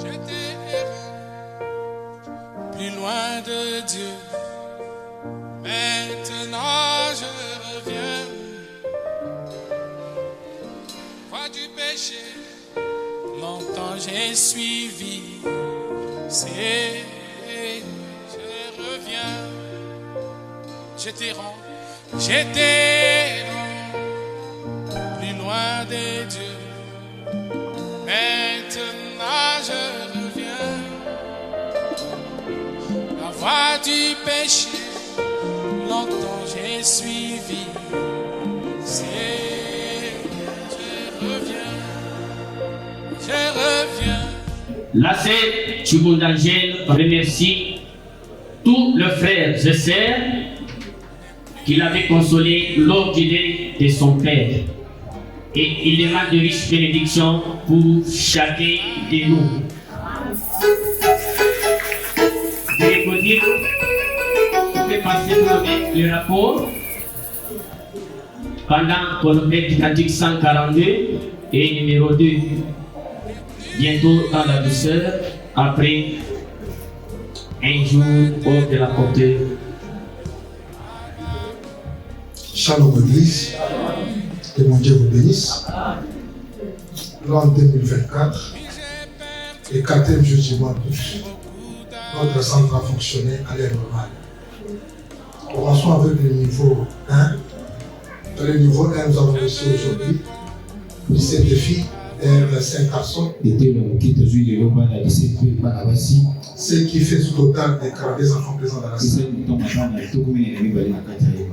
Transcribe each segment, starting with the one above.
J'étais plus loin de Dieu. Maintenant je reviens. Voie du péché, longtemps j'ai suivi. C'est, je reviens. J'étais rond, plus loin des dieux. Maintenant je reviens. La voie du péché, longtemps j'ai suivi. C'est, je reviens. Là, c'est Chibundangel remercie tous les frères et sœurs qu'il avait consolé lors du deuil de son père. Et il demande de riches bénédictions pour chacun de nous. Je vais vous dire, vous pouvez passer avec le rapport pendant qu'on fait du cantique 142 et numéro 2. Bientôt dans la douceur, après un jour hors de la portée. Shalom Église, que mon Dieu vous bénisse. L'an 2024, le 4e jour du mois d'août, notre centre a fonctionné à l'air normal. Commençons avec le niveau 1. Dans le niveau 1, nous avons reçu aujourd'hui 17 filles et 5 garçons. Ce qui fait ce total des enfants présents dans la salle.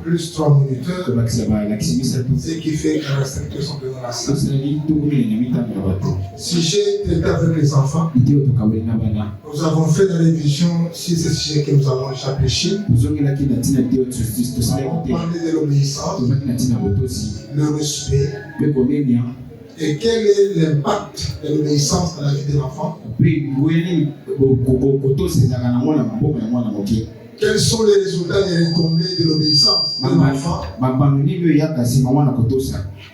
Plus 3 moniteurs. Ce qui fait 45 personnes présents dans la salle. Sujet traité avec les enfants. Nous avons fait dans les visions 6 sujets que nous avons déjà prêchés. Nous avons parlé de l'obéissance, le respect. Et quel est l'impact de l'obéissance dans la vie de l'enfant? Quels sont les résultats des retombées de l'obéissance de l'enfant?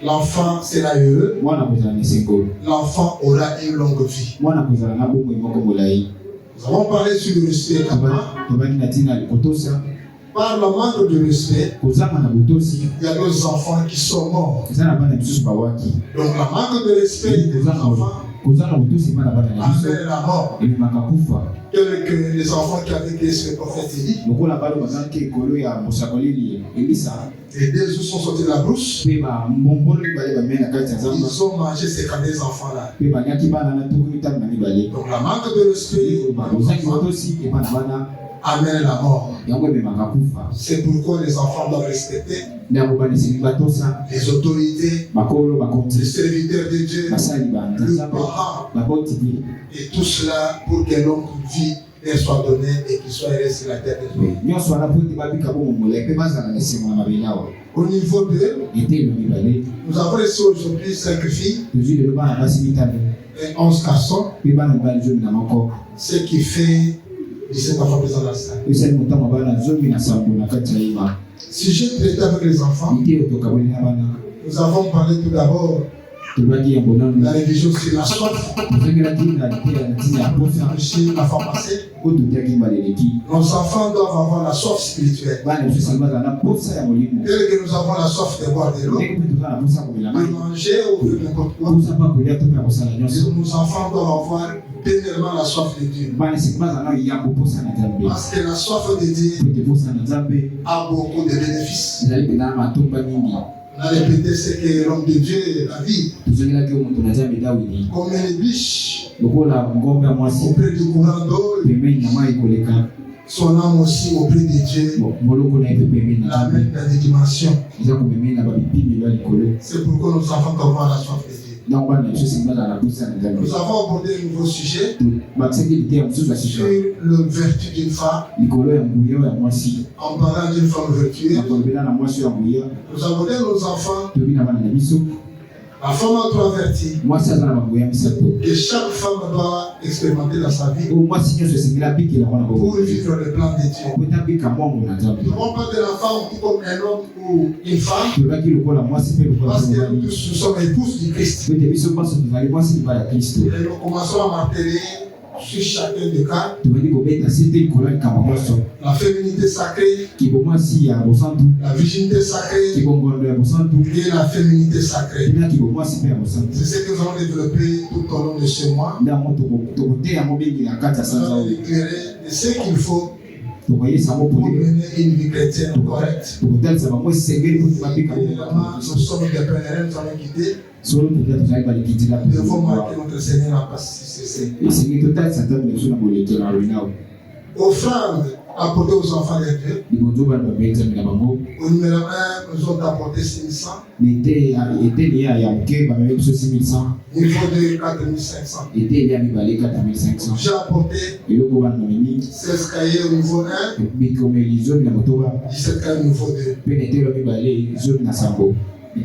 L'enfant sera heureux. L'enfant aura une longue vie. Nous avons parlé sur le respect également. Par le manque de respect, il y a des enfants qui sont morts. Donc, le manque de respect des enfants amène la mort. Tels que les enfants qui avaient créé le prophète Élie. Et dès qu'ils sont sortis de la brousse, ils ont mangé ces cadets enfants-là. Donc, le manque de respect amène la mort. C'est pourquoi les enfants doivent respecter les autorités, les serviteurs de Dieu, le parent, et tout cela pour que l'homme vie leur soit donné et qu'il soit heureux sur la terre de Dieu. Au niveau 2, nous avons reçu aujourd'hui 5 filles et 11 garçons, ce qui fait 17 enfants présents dans la salle. Si j'ai traité avec les enfants, nous avons parlé tout d'abord de la révision sur la soif. La fois passée, nos enfants doivent avoir la soif spirituelle. Tel que nous avons la soif de boire de l'eau, de manger ou de n'importe quoi, nos enfants doivent avoir premièrement la soif de Dieu. Parce que la soif de Dieu a beaucoup de bénéfices. On a répété ce que l'homme de Dieu a vu. Comme une biche auprès du courant d'eau, son âme aussi auprès de Dieu l'amène dans des dimensions. C'est pourquoi nos enfants doivent avoir la soif de Dieu. Nous avons abordé un nouveau sujet sur le vertu d'une femme. En parlant d'une femme vertueuse, nous avons dit à nos enfants, la femme a 3 vertus que chaque femme doit expérimenter dans sa vie pour vivre le plan de Dieu. Nous ne devons pas de la femme comme un homme ou une femme, parce que nous tous nous sommes épouses du Christ. Et nous commençons à marteler sur chacun des cas. La féminité sacrée, la virginité sacrée et la féminité sacrée. C'est ce que nous allons développer tout au long de ce mois. Nous allons éclairer de ce qu'il faut pour mener une vie chrétienne correcte. Évidemment, nous sommes des pèlerins, nous allons quitter. Nous devons marquer notre Seigneur n'a pas cessé. Offrande apportée aux enfants de Dieu. Au numéro 1, nous avons apporté 500. Niveau 2, 4500. J'ai apporté 16 cahiers au niveau 1, 17 cahiers au niveau 2.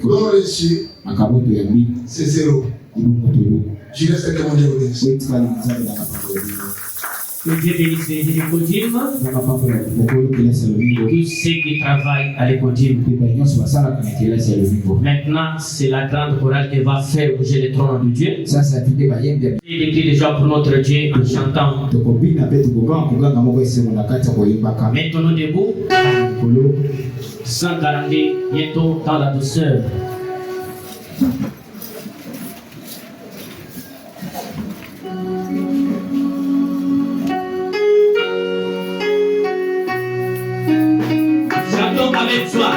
L'on reçu, c'est 0. Je laisse que mon Dieu vous bénisse. Que Dieu bénisse les Écodimes, tous ceux qui travaillent à l'Écodime. Maintenant, c'est la grande chorale qui va faire bouger les trônes de Dieu. Il écrit déjà pour notre Dieu en chantant. Mettons-nous debout, sans garantie, bientôt dans la douceur. Avec joie.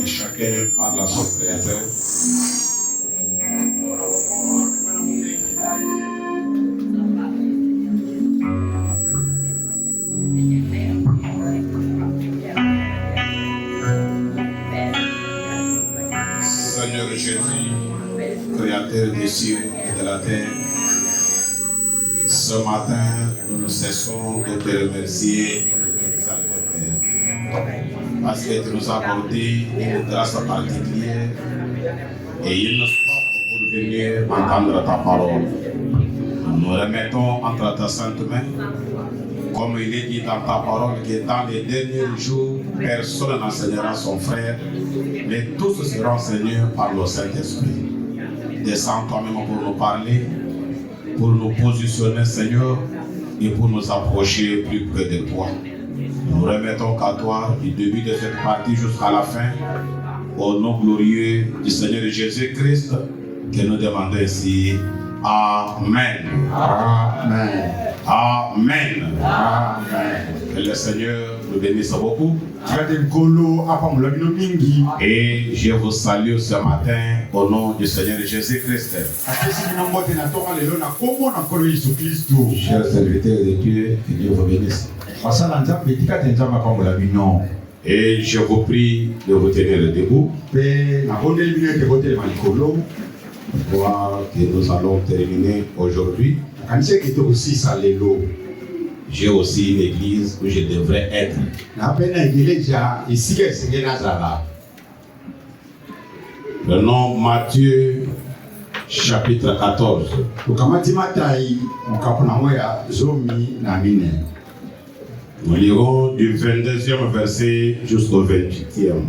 Chacun parle à son créateur. Seigneur Jésus, créateur des cieux et de la terre, ce matin, nous ne cessons de te remercier et de t'exalter, Père. Parce que tu nous as accordé une grâce particulière et il nous offre pour venir entendre ta parole. Nous remettons entre ta sainte main, comme il est dit dans ta parole, que dans les derniers jours, personne n'enseignera son frère, mais tous seront enseignés par le Saint-Esprit. Descends toi-même pour nous parler, pour nous positionner, Seigneur, et pour nous approcher plus près de toi. Nous remettons qu'à toi du début de cette partie jusqu'à la fin, au nom glorieux du Seigneur Jésus-Christ, que nous demandons ici. Amen. Amen. Amen. Amen. Que le Seigneur nous bénisse beaucoup. Et je vous salue ce matin au nom du Seigneur Jésus-Christ. Chers serviteurs de Dieu, que Dieu vous bénisse. Et je vous prie de vous tenir debout. Voir que nous allons terminer aujourd'hui. J'ai aussi une église où je devrais être. Prenons Matthieu chapitre 14. Nous lirons du 22e verset jusqu'au 28e.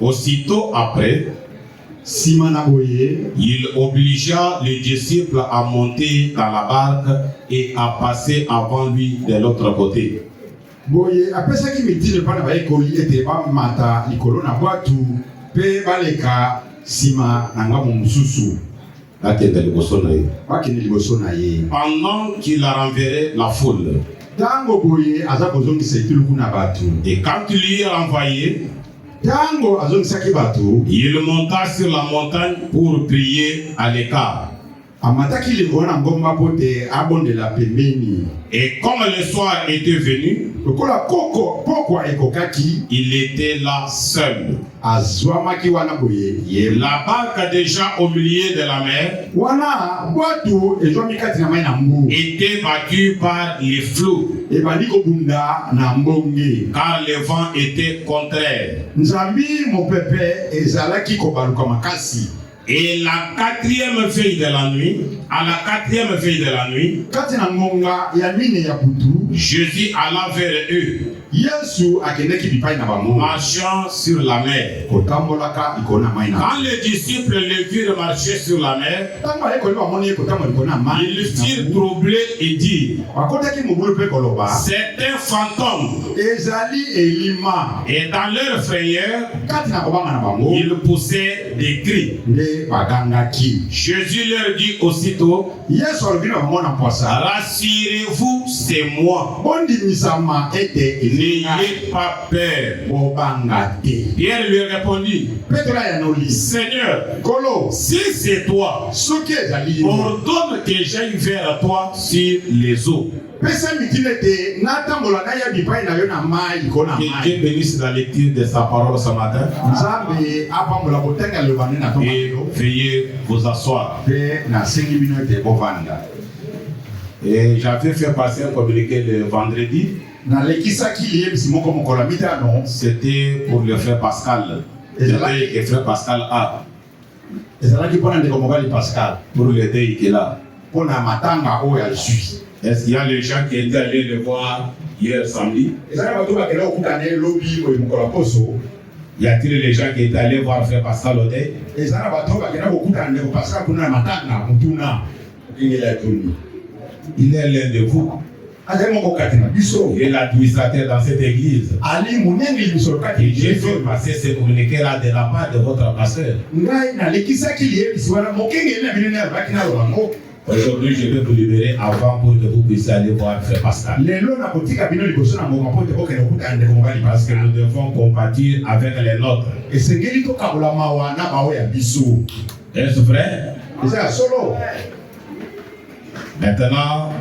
Aussitôt après, il obligea les disciples à monter dans la barque et à passer avant lui de l'autre côté. Pendant qu'il a renverré la foule. Et quand il y a renvoyé, il monta sur la montagne pour prier à l'écart. Et comme le soir était venu, il était là seul. La barque déjà au milieu de la mer était battue par les flots, car le vent était contraire. Et la quatrième veille de la nuit, à la quatrième veille de la nuit, Jésus alla vers eux, marchant sur la mer. Quand les disciples le virent marcher sur la mer, ils firent troubler et dire, c'est un fantôme. Et dans leur frayeur, ils poussaient des cris. Jésus leur dit aussitôt, rassurez-vous, c'est moi. N'ayez pas peur. Pierre lui répondit, Seigneur, si c'est toi, ordonne que j'aille vers toi sur les eaux. Que Dieu bénisse la lecture de sa parole ce matin. Et veuillez vous asseoir. Et j'avais fait passer un communiqué le vendredi. C'était pour le frère Pascal. C'était le frère Pascal A. Pour l'aider, il est là. Est-ce qu'il y a les gens qui étaient allés le voir hier samedi? Y a-t-il les gens qui étaient allés voir frère Pascal Odé? Il est l'un de vous. Il est l'administrateur dans cette église. Et j'ai fait passer ce communiqué-là de la part de votre pasteur. Aujourd'hui, je vais vous libérer avant pour que vous puissiez aller voir frère Pascal. Parce que nous devons compatir avec les nôtres. Est-ce vrai? Maintenant,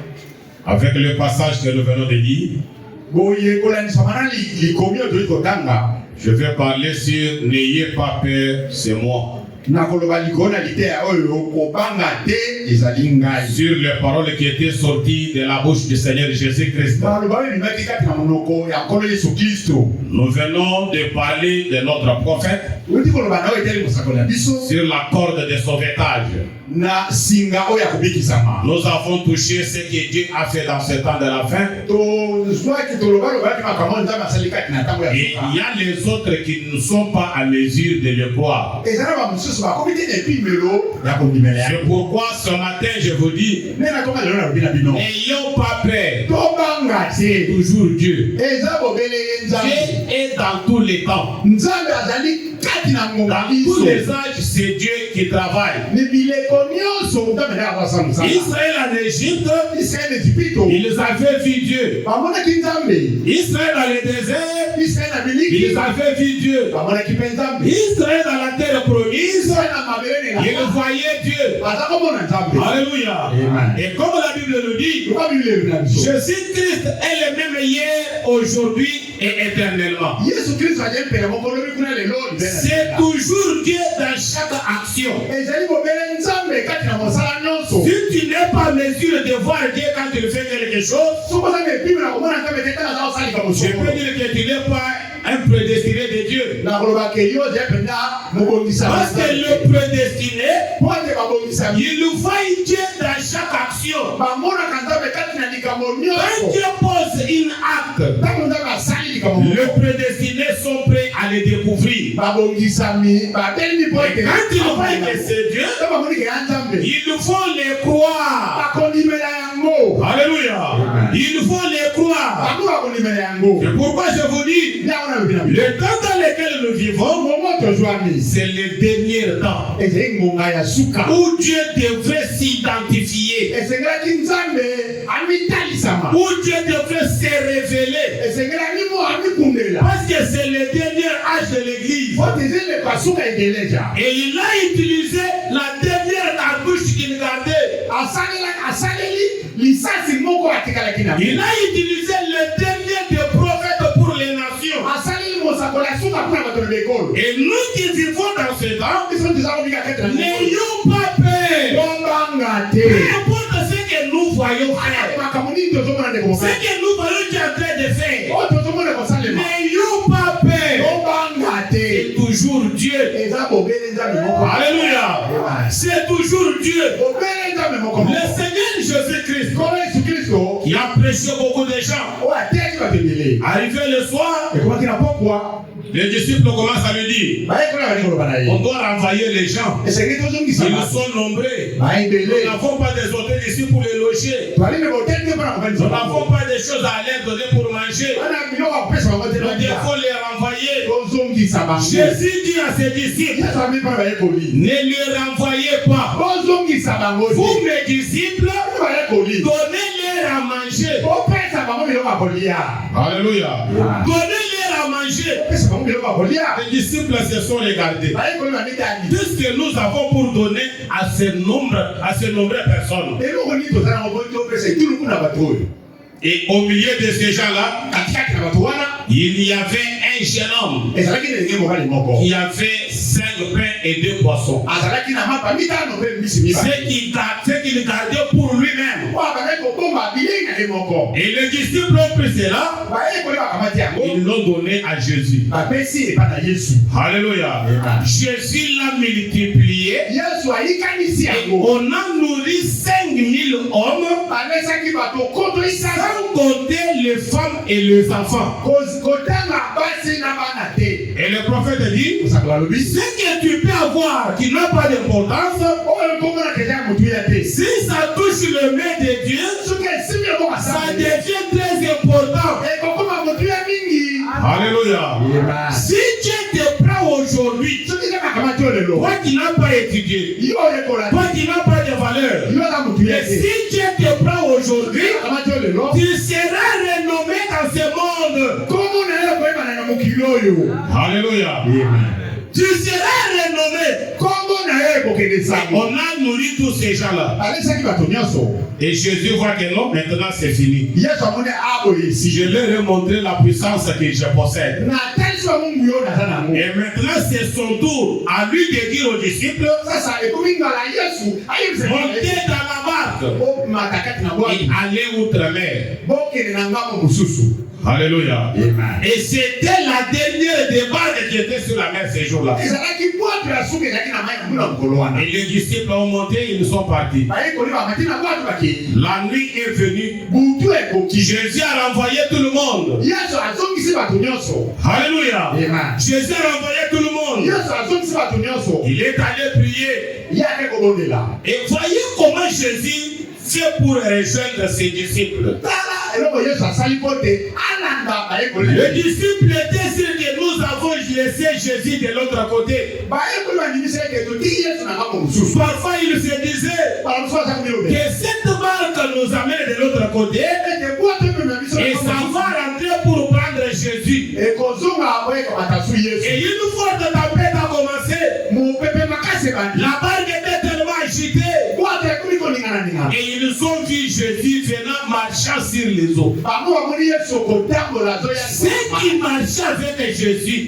avec le passage que nous venons de lire, je vais parler sur n'ayez pas peur, c'est moi. Sur les paroles qui étaient sorties de la bouche du Seigneur Jésus-Christ. Nous venons de parler de notre prophète sur la corde de sauvetage. Nous avons touché ce que Dieu a fait dans ce temps de la fin. Et il y a les autres qui ne sont pas à mesure de le croire. C'est pourquoi ce matin je vous dis, n'ayons pas peur. Toujours Dieu. Dieu est dans tous les temps. Dans tous les âges, c'est Dieu qui travaille. Israël en Égypte, ils avaient vu Dieu. Israël dans le désert, ils avaient vu Dieu. Israël dans la terre promise, ils voyaient Dieu. Alléluia. Et comme la Bible nous dit, Jésus-Christ est le même hier, aujourd'hui et éternellement. C'est toujours Dieu dans chaque action. Si tu n'es pas en mesure de voir Dieu quand il fait quelque chose, je peux dire que tu n'es pas un prédestiné de Dieu. Parce que le prédestiné, il nous voit Dieu dans chaque action. Quand Dieu pose une acte, le prédestiné sont prêts à le découvrir. Et quand ils voient que c'est Dieu, ils vont les croire. Alléluia. Ils vont les croire. C'est pourquoi je vous dis, le temps dans lequel nous vivons, c'est le dernier temps où Dieu devrait s'identifier, où Dieu devrait se révéler, parce que c'est le dernier âge de l'église. Et il a utilisé la dernière cartouche qu'il gardait. Il a utilisé le dernier des prophètes pour les nations. Et nous qui vivons dans ce temps, n'ayons pas peur. Peu importe ce que nous voyons faire, ce que nous voyons Dieu en train de faire, n'ayons pas peur. C'est toujours Dieu. Alléluia. toujours Dieu. Le Seigneur Jésus-Christ, qui a prêché beaucoup de gens. Arrivé le soir, les disciples commencent à lui dire, on doit renvoyer les gens. Ils sont nombreux. Nous n'avons pas des hôtels ici pour les loger. Nous n'avons pas des choses à leur donner pour manger. Nous devons les renvoyer. Jésus dit à ses disciples, ne les renvoyez pas. Vous, mes disciples, donnez-leur à manger. Alléluia. Donnez-leur à manger. Les disciples se sont regardés. Puisque nous avons pour donner à ce nombreuses personnes. Et au milieu de ces gens-là, il y avait un jeune homme qui avait 5 pains et 2 poissons. Ce qu'il gardait pour lui-même. Et les disciples ont pris cela, ils l'ont donné à Jésus. Alléluia. Jésus l'a multiplié. Et on a nourri 5000 hommes, sans compter les femmes et les enfants. Et le prophète dit, ce que tu peux avoir qui n'a pas d'importance, si ça touche le main de Dieu, ça devient très important. Alléluia. Si tu te prends aujourd'hui, toi qui n'as pas étudié, toi qui n'as pas de valeur, et si tu te prends aujourd'hui, tu seras renommé dans ce monde. Alléluia. Tu seras renommé. On a nourri tous ces gens-là. Et Jésus voit que non, maintenant c'est fini. Si je leur ai montré la puissance que je possède. Et maintenant c'est son tour à lui de dire aux disciples, montez dans la barque et allez outre-mer. Alléluia. Et c'était la dernière débarque qui était sur la mer ces jours-là. Et les disciples ont monté, ils sont partis. La nuit est venue. Jésus a renvoyé tout le monde. Alléluia. Jésus a renvoyé tout le monde. Il est allé prier. Et voyez comment Jésus fait pour rejoindre ses disciples. Les disciples étaient sûrs que nous avons laissé Jésus de l'autre côté. Parfois ils se disaient que cette barque nous amène de l'autre côté et ça va rentrer pour prendre Jésus. Et une fois que la tempête a commencé, la barque était tellement agitée et ils ont vu Jésus venant marchant sur les eaux. Ceux qui marchaient avec Jésus,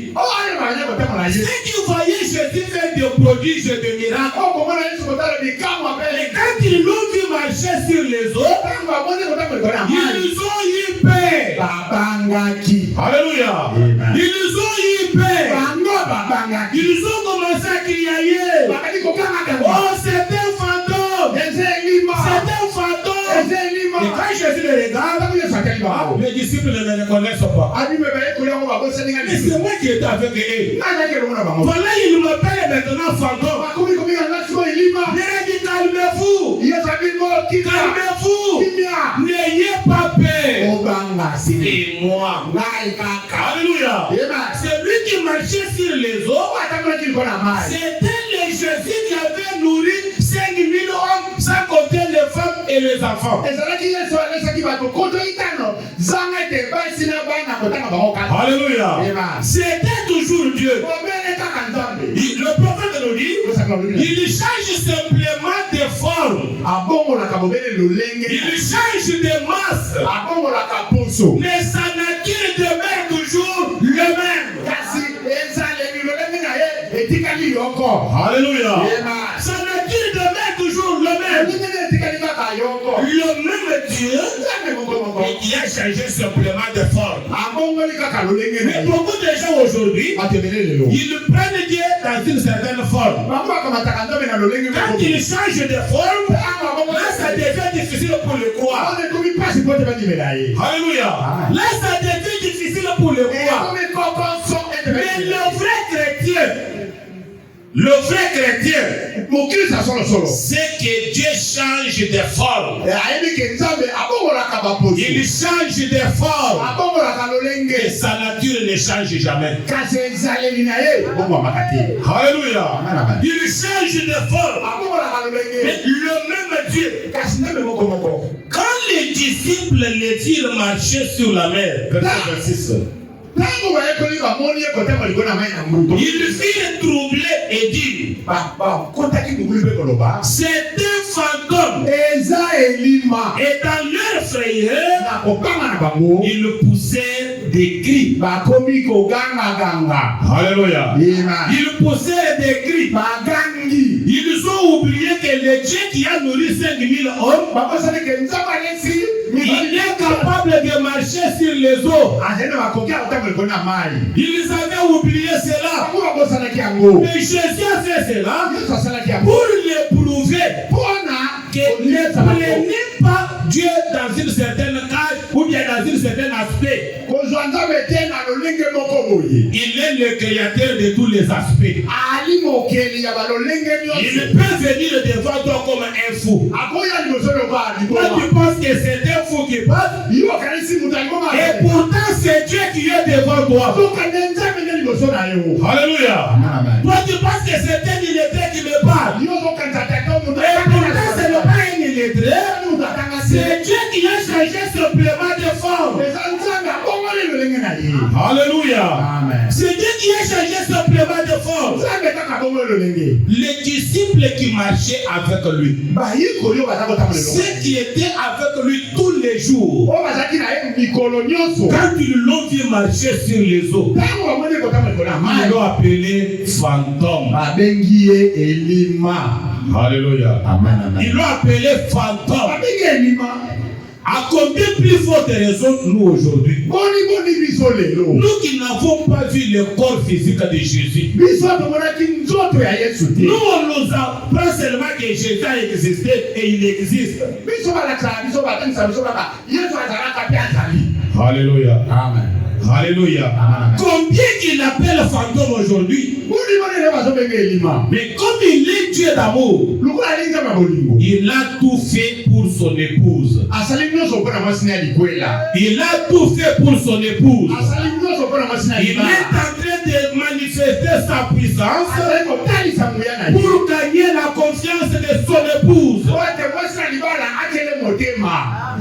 ceux qui voyaient Jésus faire des prodiges et des miracles, et quand ils l'ont vu marcher sur les eaux, ils ont eu peur. Alléluia. Ils ont eu peur. Ils ont commencé à crier. Oh, c'est un fantôme. C'est un fantôme. Et quand Jésus les regarde, les disciples ne le reconnaissent pas. Mais c'est moi qui étais avec eux. Voilà, il m'appelle maintenant fantôme. Il a dit calmez-vous. Calmez-vous. N'ayez pas peur. C'est moi. Alléluia. C'est lui qui marchait sur les eaux. C'était le Jésus qui avait nourri 5000 hommes sans compter les femmes et les enfants. Alléluia. C'était toujours Dieu. Le prophète nous dit, il change simplement de forme. Il change de masse. Mais sa nature demeure toujours le même. Alléluia. Sa nature demeure toujours le même. Le même Dieu et qui a changé simplement de forme. Mais beaucoup de gens aujourd'hui, ils prennent Dieu dans une certaine forme. Quand ils changent de forme, là ça devient difficile pour le croire. Alléluia. Là ça devient difficile pour le croire. Mais le vrai chrétien, c'est que Dieu change de forme. Il change de forme. Et sa nature ne change jamais. Alléluia. Il change de forme. Mais le même Dieu. Quand les disciples les virent marcher sur la mer, verset 26. Il fut troublé et dit, c'est un fantôme. Et dans leur frayeur, ils poussaient des cris. Alléluia. Ils poussaient des cris. Ils ont oublié que le Dieu qui a nourri 5000 hommes, il est capable de marcher sur les eaux. Ils avaient oublié cela. Mais Jésus a fait cela pour l'éprouver. Que ne prenez pas Dieu dans une certaine case ou bien dans un certain aspect. Il est le créateur de tous les aspects. Il peut venir devant toi comme un fou. Toi tu penses que c'est un fou qui passe. Et pourtant c'est Dieu qui est devant toi. Alléluia. Toi tu penses que c'est un illettré qui me parle. Et pourtant ce n'est pas un illettré. C'est Dieu qui a changé simplement de forme. Alléluia. C'est Dieu qui a changé simplement de forme. Les disciples qui marchaient avec lui, ceux qui étaient avec lui tous les jours, quand ils l'ont vu marcher sur les eaux, ils l'ont appelé fantôme. Alléluia. Ils l'ont appelé fantôme. À combien plus forte raison nous aujourd'hui? Nous qui n'avons pas vu le corps physique de Jésus. Nous on nous apprend seulement que Jésus a existé et il existe. Alléluia. Amen. Alléluia. Combien il appelle fantôme aujourd'hui? Mais comme il est Dieu d'amour, il a tout fait pour son épouse. Il a tout fait pour son épouse. Il est en train de manifester sa puissance pour gagner la confiance de son épouse.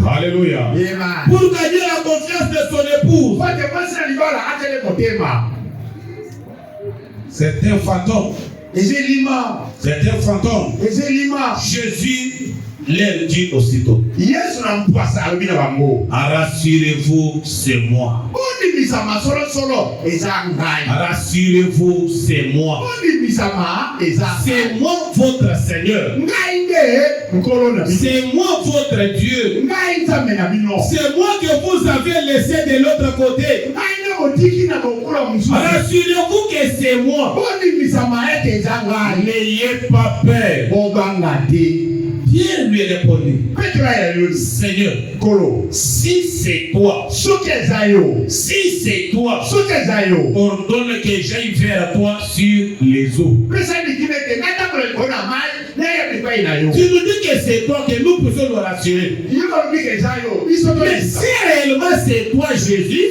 Alléluia. Pour gagner la confiance de son épouse. C'est un fantôme. C'est un fantôme. Jésus leur dit aussitôt, rassurez-vous, c'est moi. Rassurez-vous, c'est moi. C'est moi votre Seigneur. C'est moi votre Dieu. C'est moi que vous avez laissé de l'autre côté. Rassurez-vous que c'est moi. N'ayez pas peur. Pierre lui répondit, Seigneur, si c'est toi, ordonne que j'aille vers toi sur les eaux. Tu nous dis que c'est toi que nous pouvons nous rassurer. Mais si réellement c'est toi Jésus,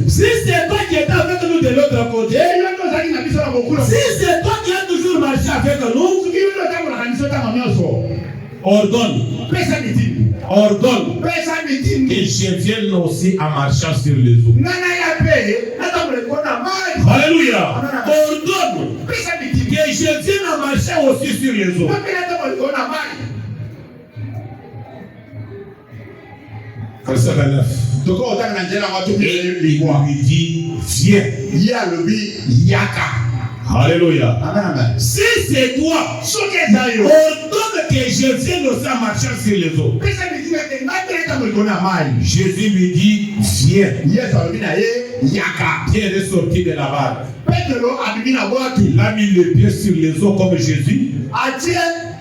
si c'est toi qui es avec nous de l'autre côté, si c'est toi qui as toujours marché avec nous, ordonne que je vienne aussi en marchant sur les eaux. Alléluia. Ordonne que je vienne en marchant aussi sur les eaux. Verset 29. Et il lui dit, viens. Alléluia. Si c'est toi, ordonne que je vienne aussi en marchant sur les eaux. Jésus lui dit, viens. Pierre est sorti de la barque. Il a mis les pieds sur les eaux comme Jésus.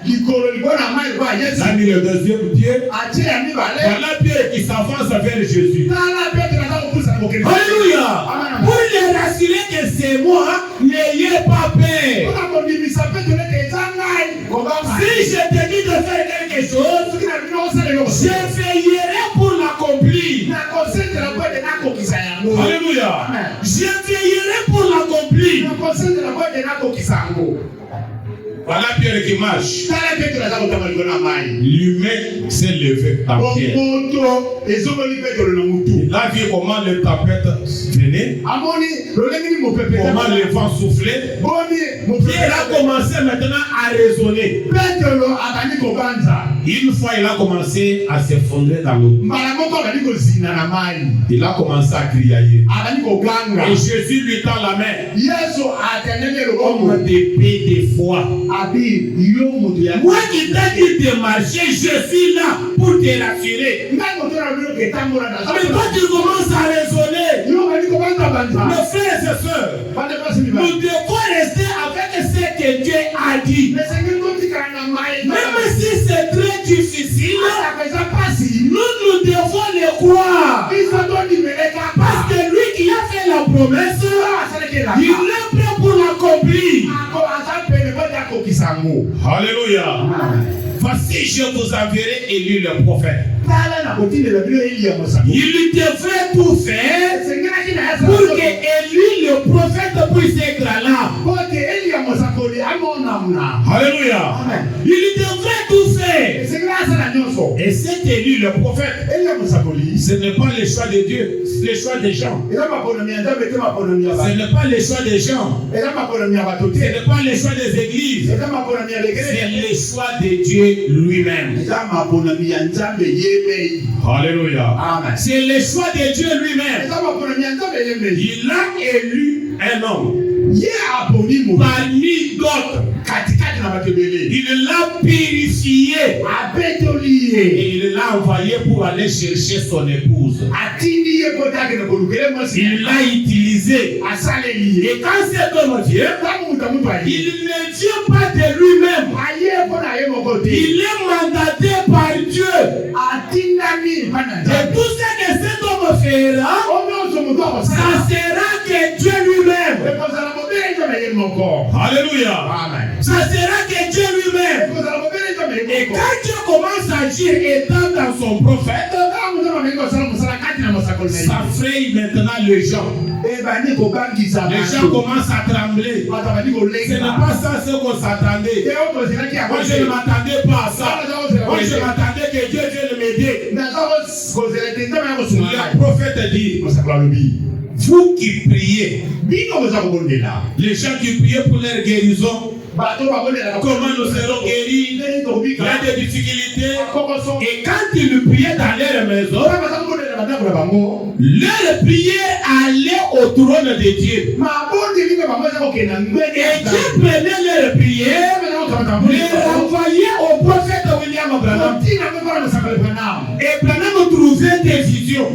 Il a mis le deuxième pied. Voilà Pierre qui s'avance vers Jésus. Alléluia. Pour les rassurer que c'est moi, n'ayez pas peur. Si je te dis de faire quelque chose, je veillerai pour l'accomplir. Alléluia. Je veillerai pour l'accomplir. Voilà Pierre qui marche. L'humain s'est levé à Pierre. Il a vu comment le tempête venait, comment le vent soufflait. Pierre a commencé maintenant à raisonner. Une fois il a commencé à s'effondrer dans l'eau, il a commencé à crier. Et Jésus lui tend la main comme des paix de foi. Moi qui t'ai dit de marcher, je suis là pour te rassurer. Mais toi tu commences à raisonner. Mes frères et sœurs, nous devons rester avec ce que Dieu a dit. Même si c'est très difficile, nous devons le croire. Parce que lui qui a fait la promesse, il est prêt pour l'accomplir. Alléluia. Voici, je vous enverrai Élie le prophète. Il devrait tout faire pour que Élie le prophète puisse être là. Alléluia. Il devrait tout faire. Et cet Élie le prophète, ce n'est pas le choix de Dieu, c'est le choix des gens. Ce n'est pas le choix des gens. Ce n'est pas le choix des églises. C'est le choix de Dieu lui-même. Alléluia. C'est le choix de Dieu lui-même. Il a élu un homme parmi d'autres. Il l'a purifié et il l'a envoyé pour aller chercher son épouse. Il l'a utilisé. Et quand cet homme vient, il ne vient pas de lui-même. Il est mandaté par Dieu. Et tout ce que cet homme fera, ça sera que Dieu lui-même. Alléluia. Ça sera que Dieu lui-même. Et quand Dieu commence à agir étant dans son prophète, ça fraye maintenant les gens. Les gens commencent à trembler. Ce n'est pas ça ce qu'on s'attendait. Moi je ne m'attendais pas à ça. Moi je m'attendais que Dieu vienne m'aider. Le prophète dit, vous qui priez, les gens qui priaient pour leur guérison, comment nous serons guéris? Il y a des difficultés. Et quand ils priaient dans leur maison, leur prière allait au trône de Dieu. Et Dieu prenait leur prière, les renvoyait au prophète William Branham. Et Branham trouvait des visions.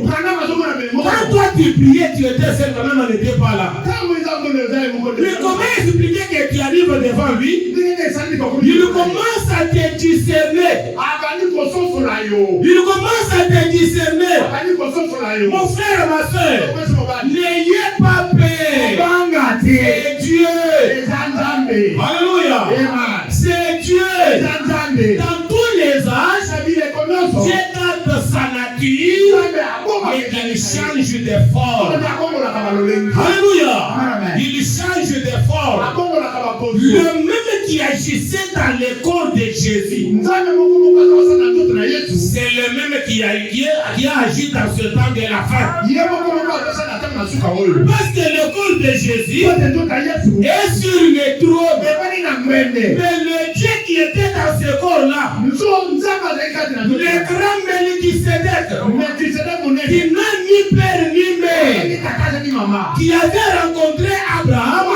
Quand toi tu priais, tu étais seul, Branham n'était pas là. Mais comment expliquer que tu arrives devant lui? Il commence à te discerner. Il commence à te discerner. Mon frère, ma soeur, n'ayez pas peur. C'est Dieu. Alléluia. C'est Dieu. Dans tous les âges, Dieu garde sa nature et il change de forme. Alléluia. Il change de forme. Le même qui agissait dans le corps de Jésus, c'est le même qui a agi dans ce temps de la fin. Parce que le corps de Jésus est sur le trône. Mais le Dieu qui était dans ce corps-là, le grand Melchisédek, qui n'a ni père ni mère, qui avait rencontré Abraham,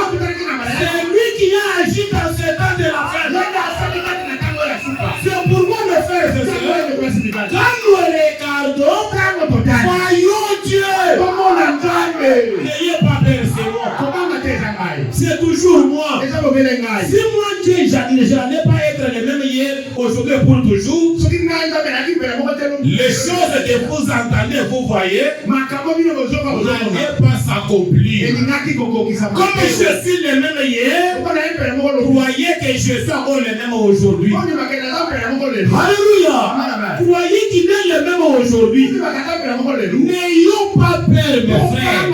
c'est lui qui a agi dans ce temps de la fin. C'est pour moi Quand nous regardons, voyons Dieu. N'ayez pas peur, c'est moi. C'est toujours moi. Si moi Dieu, je n'allais pas être le même hier, aujourd'hui et pour toujours. Les choses que vous entendez, vous voyez, n'allez pas s'accomplir. Comme je suis le même hier, croyez que je suis encore le même aujourd'hui. Alléluia. Croyez qu'il est le même aujourd'hui. N'ayons pas peur, mes frères.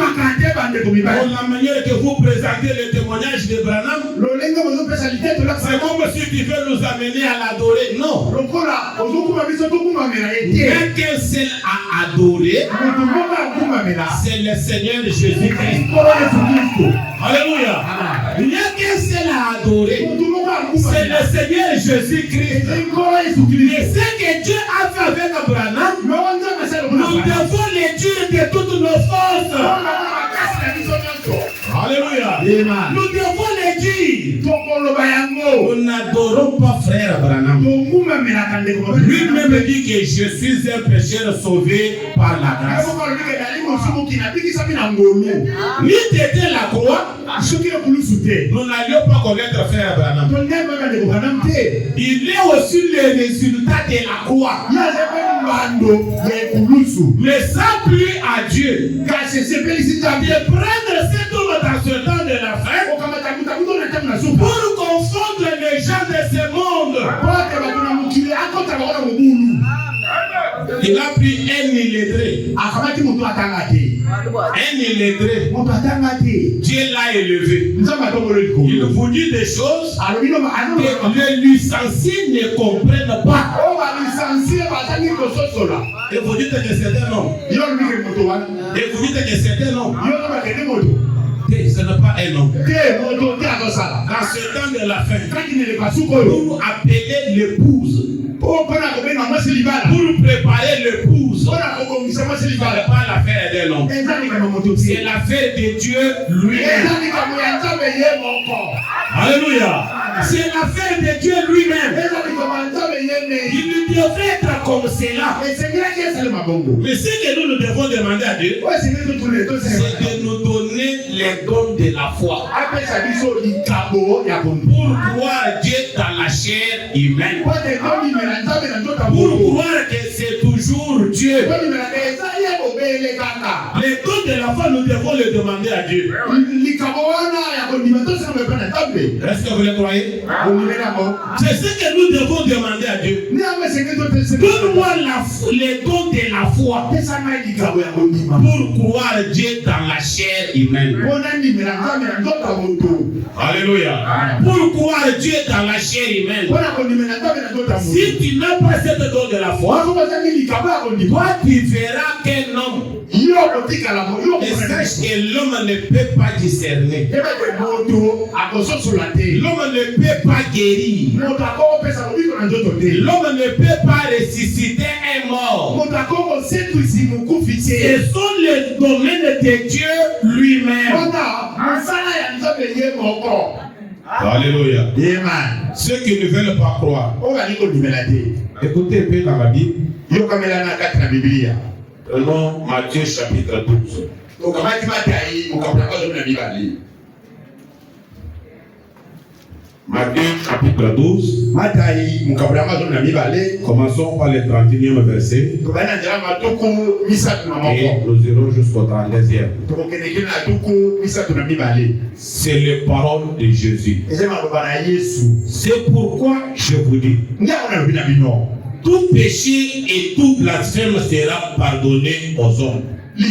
Pour la manière que vous présentez le témoignage de Branham, c'est comme si tu veux nous amener à l'adorer. Non. Il y a qu'un seul à adorer. C'est le Seigneur Jésus-Christ. Alléluia. Il n'y a qu'un seul à adorer. C'est le Seigneur Jésus-Christ. Et ce que Dieu a fait avec Abraham, nous devons le dire de toutes nos forces. Alléluia. Nous devons le dire. Nous n'adorons pas frère Abraham. Lui-même dit que je suis un pécheur sauvé par la grâce. Lui était la croix. Nous n'allions pas connaître frère Abraham. Il est aussi le résultat de la croix. Mais sans plus à Dieu de prendre cet homme dans ce temps de la fin pour confondre les gens de ce monde. Il a pris un illettré. Un illettré. Dieu l'a élevé. Il vous dit des choses que les licenciés ne comprennent pas. Et vous dites que c'est un homme. Et vous dites que c'est un homme. Ce n'est pas un homme. Dans ce temps de la fin, pour appeler l'épouse, pour préparer l'épouse, ce n'est pas l'affaire d'un homme. C'est l'affaire de Dieu lui-même. Alléluia. C'est l'affaire de Dieu lui-même. Il devrait être comme cela. Mais ce que nous devons demander à Dieu, c'est de nous donner les dons de la foi pour croire Dieu dans la chair humaine, pour croire que c'est toujours Dieu. Les dons de la foi, nous devons les demander à Dieu. Est-ce que vous le croyez? C'est ce que nous devons demander à Dieu. Donne-moi les dons de la foi pour croire Dieu dans la chair humaine. Alléluia. Pour croire Dieu dans la chair humaine. Si tu n'as pas cette don de la foi, toi tu verras qu'un homme, et sache que l'homme ne peut pas discerner. L'homme ne peut pas guérir. L'homme ne peut pas ressusciter un mort. Ce sont les domaines de Dieu lui-même. Alléluia. Ceux qui ne veulent pas croire, écoutez un peu dans la Bible. Prenons Matthieu chapitre 12. Matthieu chapitre 12. Commençons par le 31e verset. Et nous irons jusqu'au 32e. C'est les paroles de Jésus. C'est pourquoi je vous dis, tout péché et tout blasphème sera pardonné aux hommes. Mais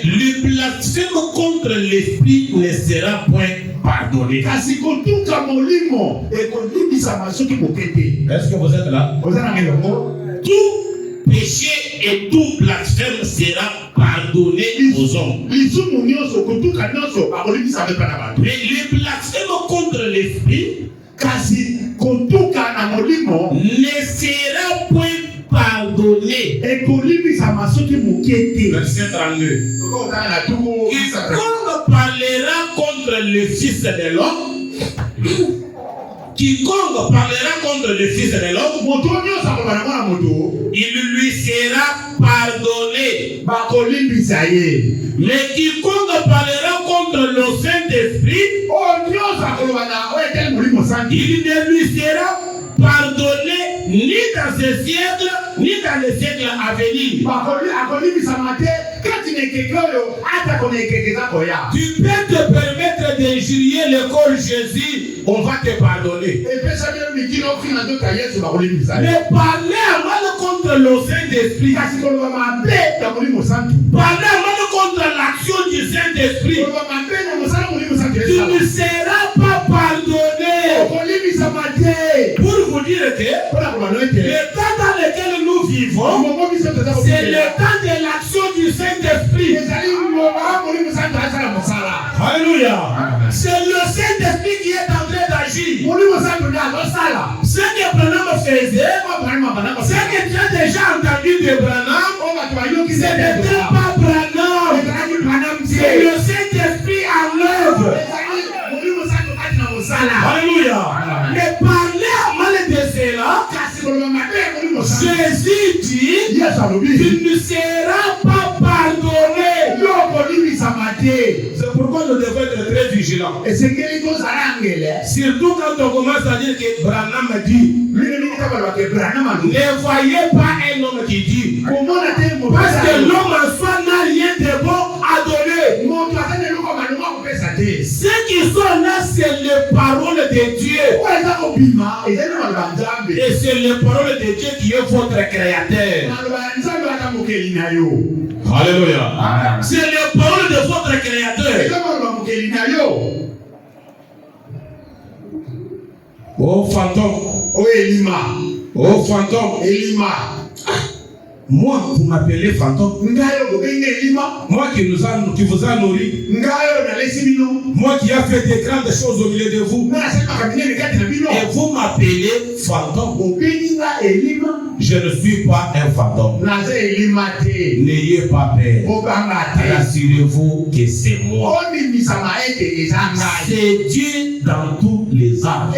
le blasphème contre l'esprit ne sera point pardonné. Est-ce que vous êtes là? Tout péché et tout blasphème sera pardonné aux hommes. Mais le blasphème contre l'esprit ne sera point pardonné. Verset 32. Quiconque parlera contre le Fils de l'homme quiconque parlera contre le Fils de l'homme, il lui sera pardonné. Mais quiconque parlera contre le Saint-Esprit, il ne lui sera pardonné ni dans ce siècle, ni dans le siècle à venir. Tu peux te permettre d'injurier l'école Jésus, on va te pardonner. Mais parler à mal contre le Saint-Esprit, parler à mal contre l'action du Saint-Esprit, tu ne seras pas pardonné. Pour vous dire que le temps dans lequel nous vivons, c'est le temps de l'action du Saint-Esprit. Alléluia. C'est le Saint-Esprit qui est en train d'agir. Ce que Branham faisait, ce que tu as déjà entendu de Branham, ce n'était pas Branham. C'est le Saint-Esprit en œuvre. Alléluia. Mais parler à mal de cela, Jésus dit, tu ne seras pas pardonné. C'est pourquoi nous devons être très vigilants. Surtout quand on commence à dire que Branham dit, ne voyez pas un homme qui dit, parce que l'homme en soi n'a rien de bon à donner. Ceux qui sont là, c'est les paroles de Dieu. Et c'est les paroles de Dieu qui est votre créateur. Alléluia. C'est les paroles de votre créateur. Oh fantôme. Oh Elima. Oh fantôme. Elima. Moi, vous m'appelez fantôme. Moi qui vous a nourri. Moi qui a fait des grandes choses au milieu de vous. Et vous m'appelez fantôme. Je ne suis pas un fantôme. N'ayez pas peur. Rassurez-vous que c'est moi. C'est Dieu dans tous les âges.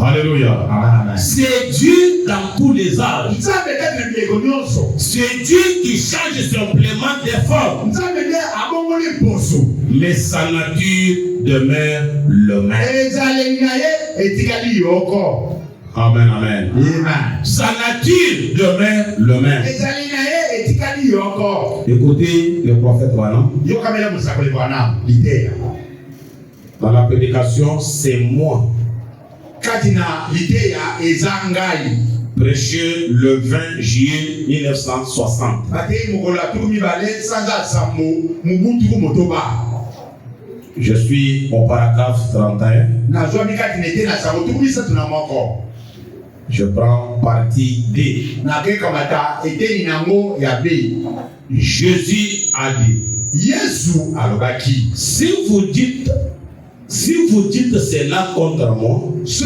Alléluia. C'est Dieu dans tous les âges. C'est Dieu qui change simplement des formes. Mais sa nature demeure le même. Amen, amen. Sa nature demeure le même. Écoutez le prophète Branham. Dans la prédication, c'est moi. Prêché le 20 juillet 1960. Je suis au paragraphe 31. Je prends partie D. Jésus a dit, si vous dites cela contre moi, je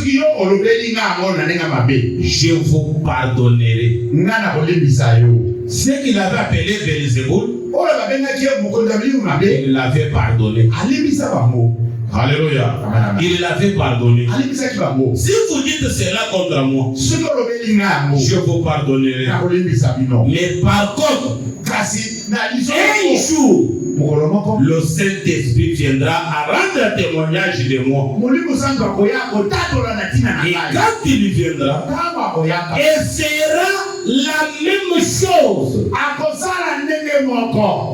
vous pardonnerai. Ce qu'il avait appelé Belzéboul, il l'avait pardonné. Alléluia. Il l'avait pardonné. Si vous dites cela contre moi, je vous pardonnerai. Mais par contre, un jour, le Saint-Esprit viendra à rendre témoignage de moi. Et quand il viendra, et sera la même chose.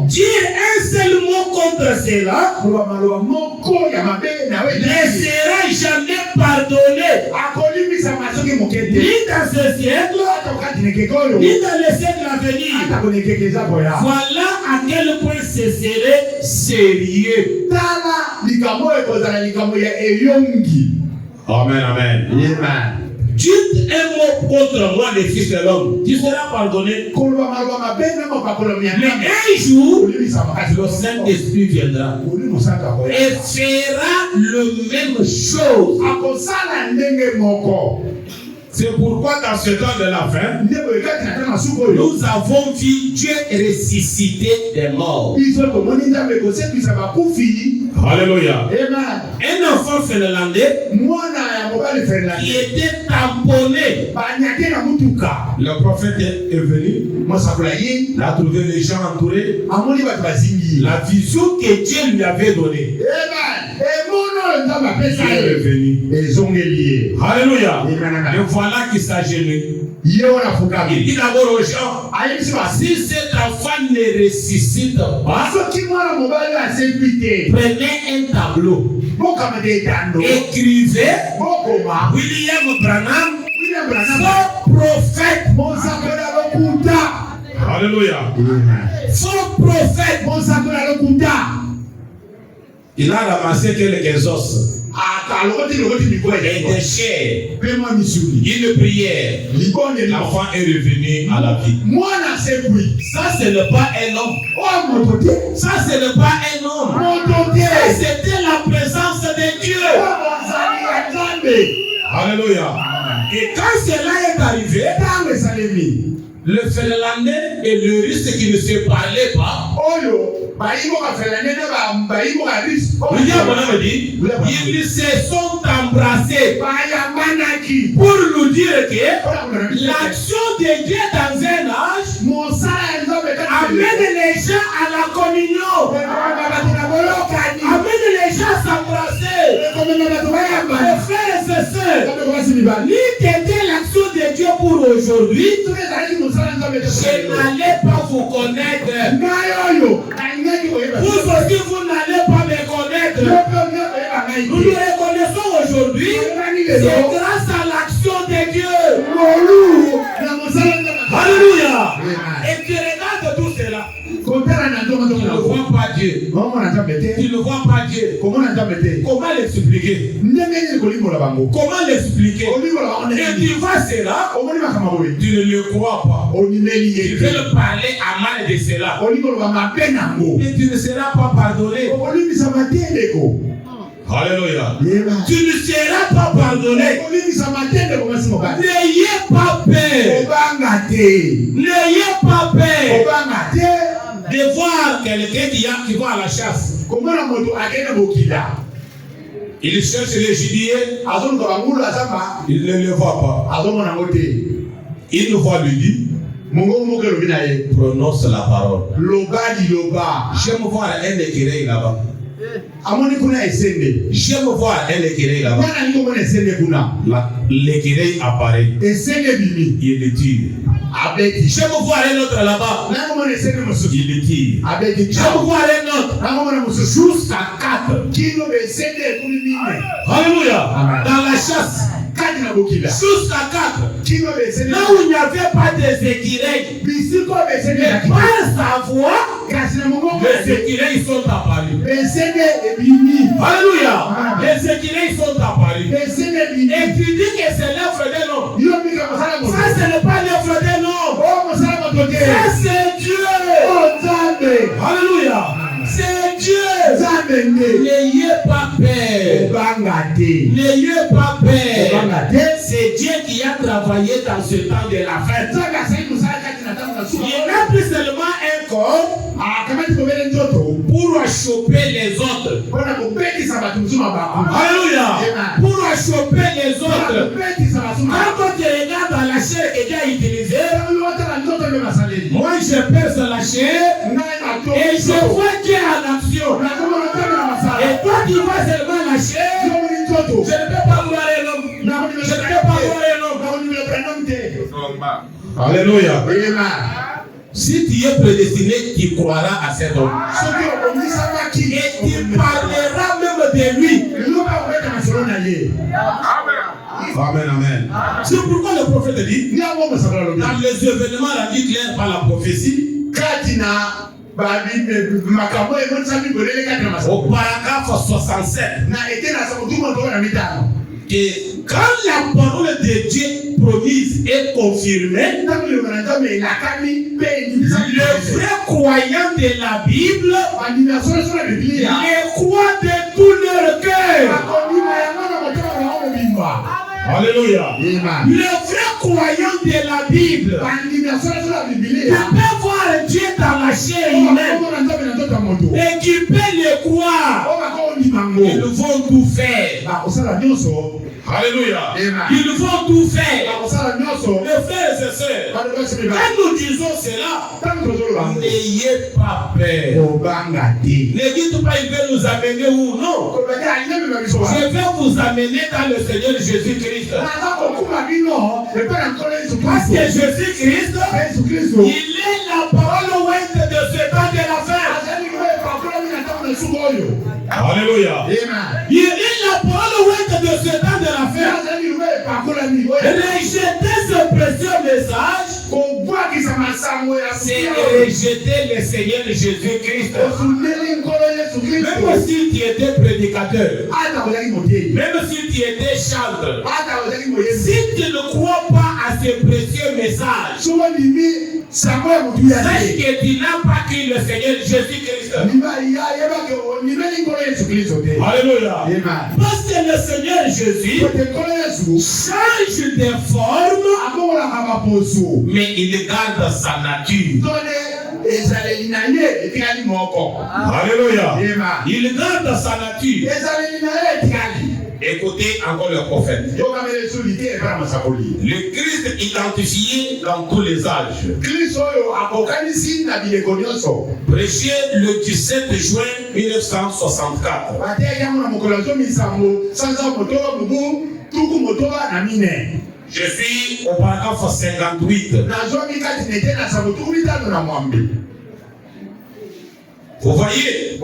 Dire un seul mot contre cela ne sera jamais pardonné. Ni dans ce siècle, ni dans le siècle à venir. Voilà à quel point ce serait sérieux. Amen, amen. Dites un mot contre moi, le Fils de l'homme. Tu seras pardonné. Mais un jour, le Saint-Esprit viendra et fera la même chose. C'est pourquoi dans ce temps de la fin, nous avons vu Dieu ressusciter des morts. Alléluia. Un enfant finlandais qui était tamponné. Le prophète est venu. Il a trouvé les gens entourés. La vision que Dieu lui avait donnée. Dieu est revenu. Alléluia. Et voilà qu'il s'agenouille. Il dit d'abord aux gens, si cet enfant ne ressuscite pas, prenez un tableau, écrivez William Branham, faux prophète. Alléluia. Faux prophète. Il a ramassé quelques os et des chairs. Une prière. L'enfant est revenu à la vie. Ça, ce n'est pas un homme. Ça, ce n'est pas un homme. C'était la présence de Dieu. Alléluia. Et quand cela est arrivé, le Finlandais et le Russe qui ne se parlaient pas, ils se sont embrassés pour nous dire que l'action de Dieu dans un âge amène les gens à la communion, amène les gens à s'embrasser. Mes frères et sœurs, l'idée était l'action de Dieu pour aujourd'hui. Je n'allais pas vous connaître. Vous aussi, vous n'allez pas me connaître. Nous nous reconnaissons aujourd'hui. C'est grâce à l'action de Dieu. Alléluia. Et tu regardes tout cela. Tu ne vois pas Dieu. Tu ne vois pas Dieu. Comment l'expliquer? Comment l'expliquer? Et tu vois cela, tu ne le crois pas. Tu veux le parler à mal de cela. Et tu ne seras pas pardonné. Alléluia. Tu ne seras pas pardonné. N'ayez pas peur. N'ayez pas peur de voir quelqu'un qui va à la chasse. Il cherche le gibier. Il ne le voit pas. Il nous voit lui dire, prononce la parole. J'aime voir un écureuil là-bas. J'aime voir un écureuil là-bas. L'écureuil apparaît. Il le tire. J'aime voir un autre là-bas. Il le tire. J'aime voir un autre. Jusqu'à 4. Alléluia. Dans la chasse. Jusqu'à 4. Là où il n'y avait pas des écureuils, mais par sa voix, les écureuils sont apparus. Alléluia. Les écureuils sont apparus. Et tu dis que c'est l'œuvre d'un homme. Ça, ce n'est pas l'œuvre d'un homme. Ça, c'est Dieu. Alléluia. C'est Dieu. N'ayez pas peur. N'ayez pas peur. C'est Dieu qui a travaillé dans ce temps de la fête. Il n'a plus seulement un corps pour choper les autres. Alléluia. Pour choper les autres. Quand tu regardes dans la chair que Dieu a utilisée, moi je perce la chair et je vois Dieu en action. Et toi qui vois seulement la chair, je ne peux pas voir l'homme. Je ne peux pas voir l'homme. Alléluia. Si tu es prédestiné, tu croiras à cet homme. Et tu parleras même de lui. Amen, amen. C'est pourquoi le prophète dit, dans les événements rendus clairs par la prophétie, au paragraphe 67, que quand la parole de Dieu promise est confirmée, le vrai croyant de la Bible les croient de tout leur cœur. Alléluia. Amen. Le vrai croyant de la Bible qui peut voir Dieu dans la chair humaine et qui peut le croire, ils vont tout faire. Alléluia. Ils vont tout faire. Mes frères et sœurs, quand nous disons cela, n'ayez pas peur. Ne dites pas il veut nous amener où? Non. Je vais vous amener dans le Seigneur Jésus-Christ. Parce que Jésus-Christ, il est la parole ouest de ce temps de la fin. Alléluia. Il est la parole ouest de ce temps de la fin. Rejeter ce précieux message, c'est rejeter le Seigneur Jésus-Christ. Même si tu étais prédicateur, même si tu étais chanteur, si tu ne crois pas à ce précieux message, sache que tu n'as pas cru le Seigneur Jésus-Christ. Alléluia. Parce que le Seigneur Jésus change de forme, mais il garde sa nature. Alléluia. Il garde sa nature. Écoutez encore le prophète. Le Christ identifié dans tous les âges. Prêché le 17 juin 1964. Je suis au paragraphe 58. Vous voyez,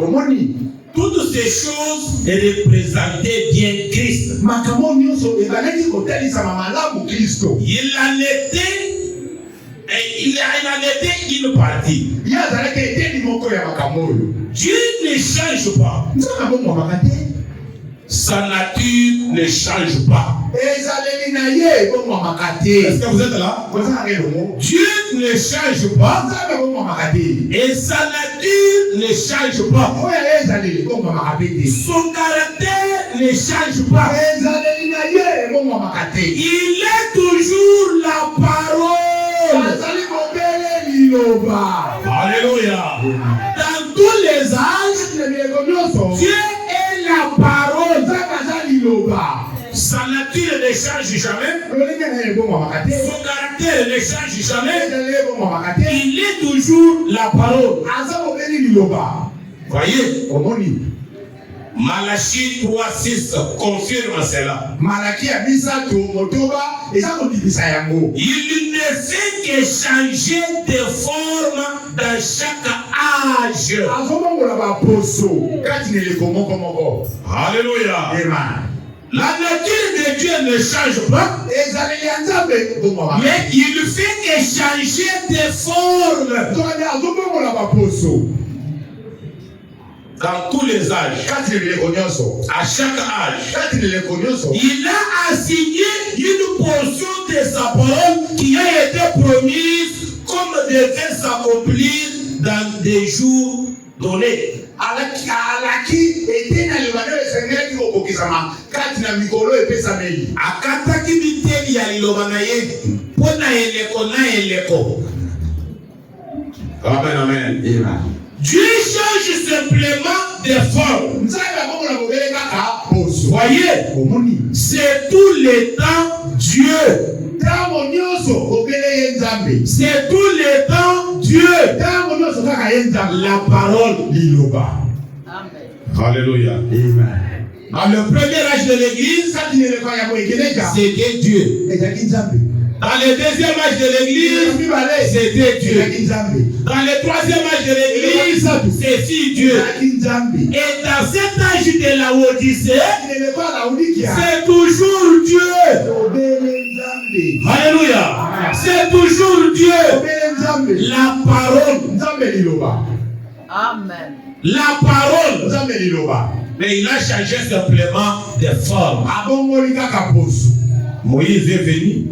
toutes ces choses représentaient bien Christ. Il en était une partie. Dieu ne change pas. Sa nature ne change pas. Est-ce que vous êtes là? Dieu ne change pas. Et sa nature ne change pas. Son caractère ne change pas. Il est toujours la parole. Alléluia. Dans tous les âges, Dieu est la parole. Sa nature ne change jamais. Son caractère ne change jamais. Il est toujours la parole. Voyez, Malachie 3:6 confirme cela. Il ne fait que changer de forme dans chaque âge. Alléluia. La nature de Dieu ne change pas, mais il fait que changer de forme dans tous les âges. À chaque âge, il a assigné une portion de sa parole qui a été promise comme devait s'accomplir dans des jours donnés. Akataki biteli ya liloba na ye pona eleko na eleko. Amen, amen. Dieu change simplement de forme. Voyez, c'est tout le temps Dieu. C'est tout le temps Dieu. La parole Liloba. Alléluia. Amen. Dans le premier âge de l'église, c'était Dieu. Dans le deuxième âge de l'église, c'était Dieu. Dans le troisième âge de l'église, c'est Dieu. Et dans cet âge de la Odyssée, c'est toujours Dieu. Alléluia. C'est toujours Dieu. La parole. Amen. La parole. Mais il a changé simplement de forme. Moïse est venu,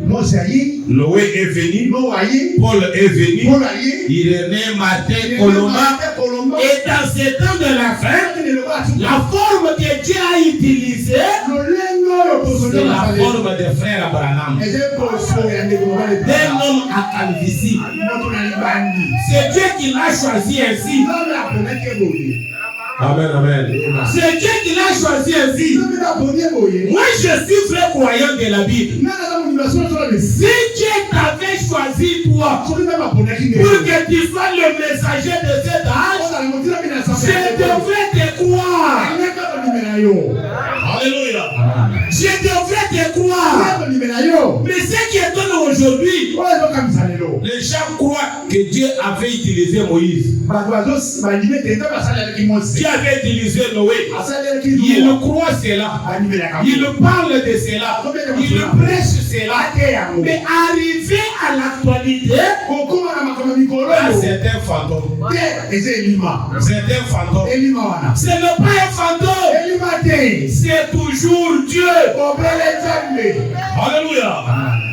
Noé est venu, Paul est venu, Irénée, Martin, Colomba. Et dans ce temps de la fin, la forme que Dieu a utilisée, c'est la forme des frères Branham. D'un homme à calvitie. C'est Dieu qui l'a choisi ainsi. Amen, amen. C'est Dieu qui l'a choisi ainsi. Moi, je suis vrai croyant de la Bible. Si Dieu t'avait choisi toi pour que tu sois le messager de cet âge, je devrais te croire. Alléluia. Je devrais te croire. Mais ce qui étonne aujourd'hui, les gens croient que Dieu avait utilisé Moïse. Dieu avait utilisé Noé. Il croit cela. Il parle de cela. Il prêche cela. Mais arrivé à l'actualité, C'est un fantôme. C'est un fantôme. ce n'est pas un fantôme. C'est toujours Dieu. Alléluia.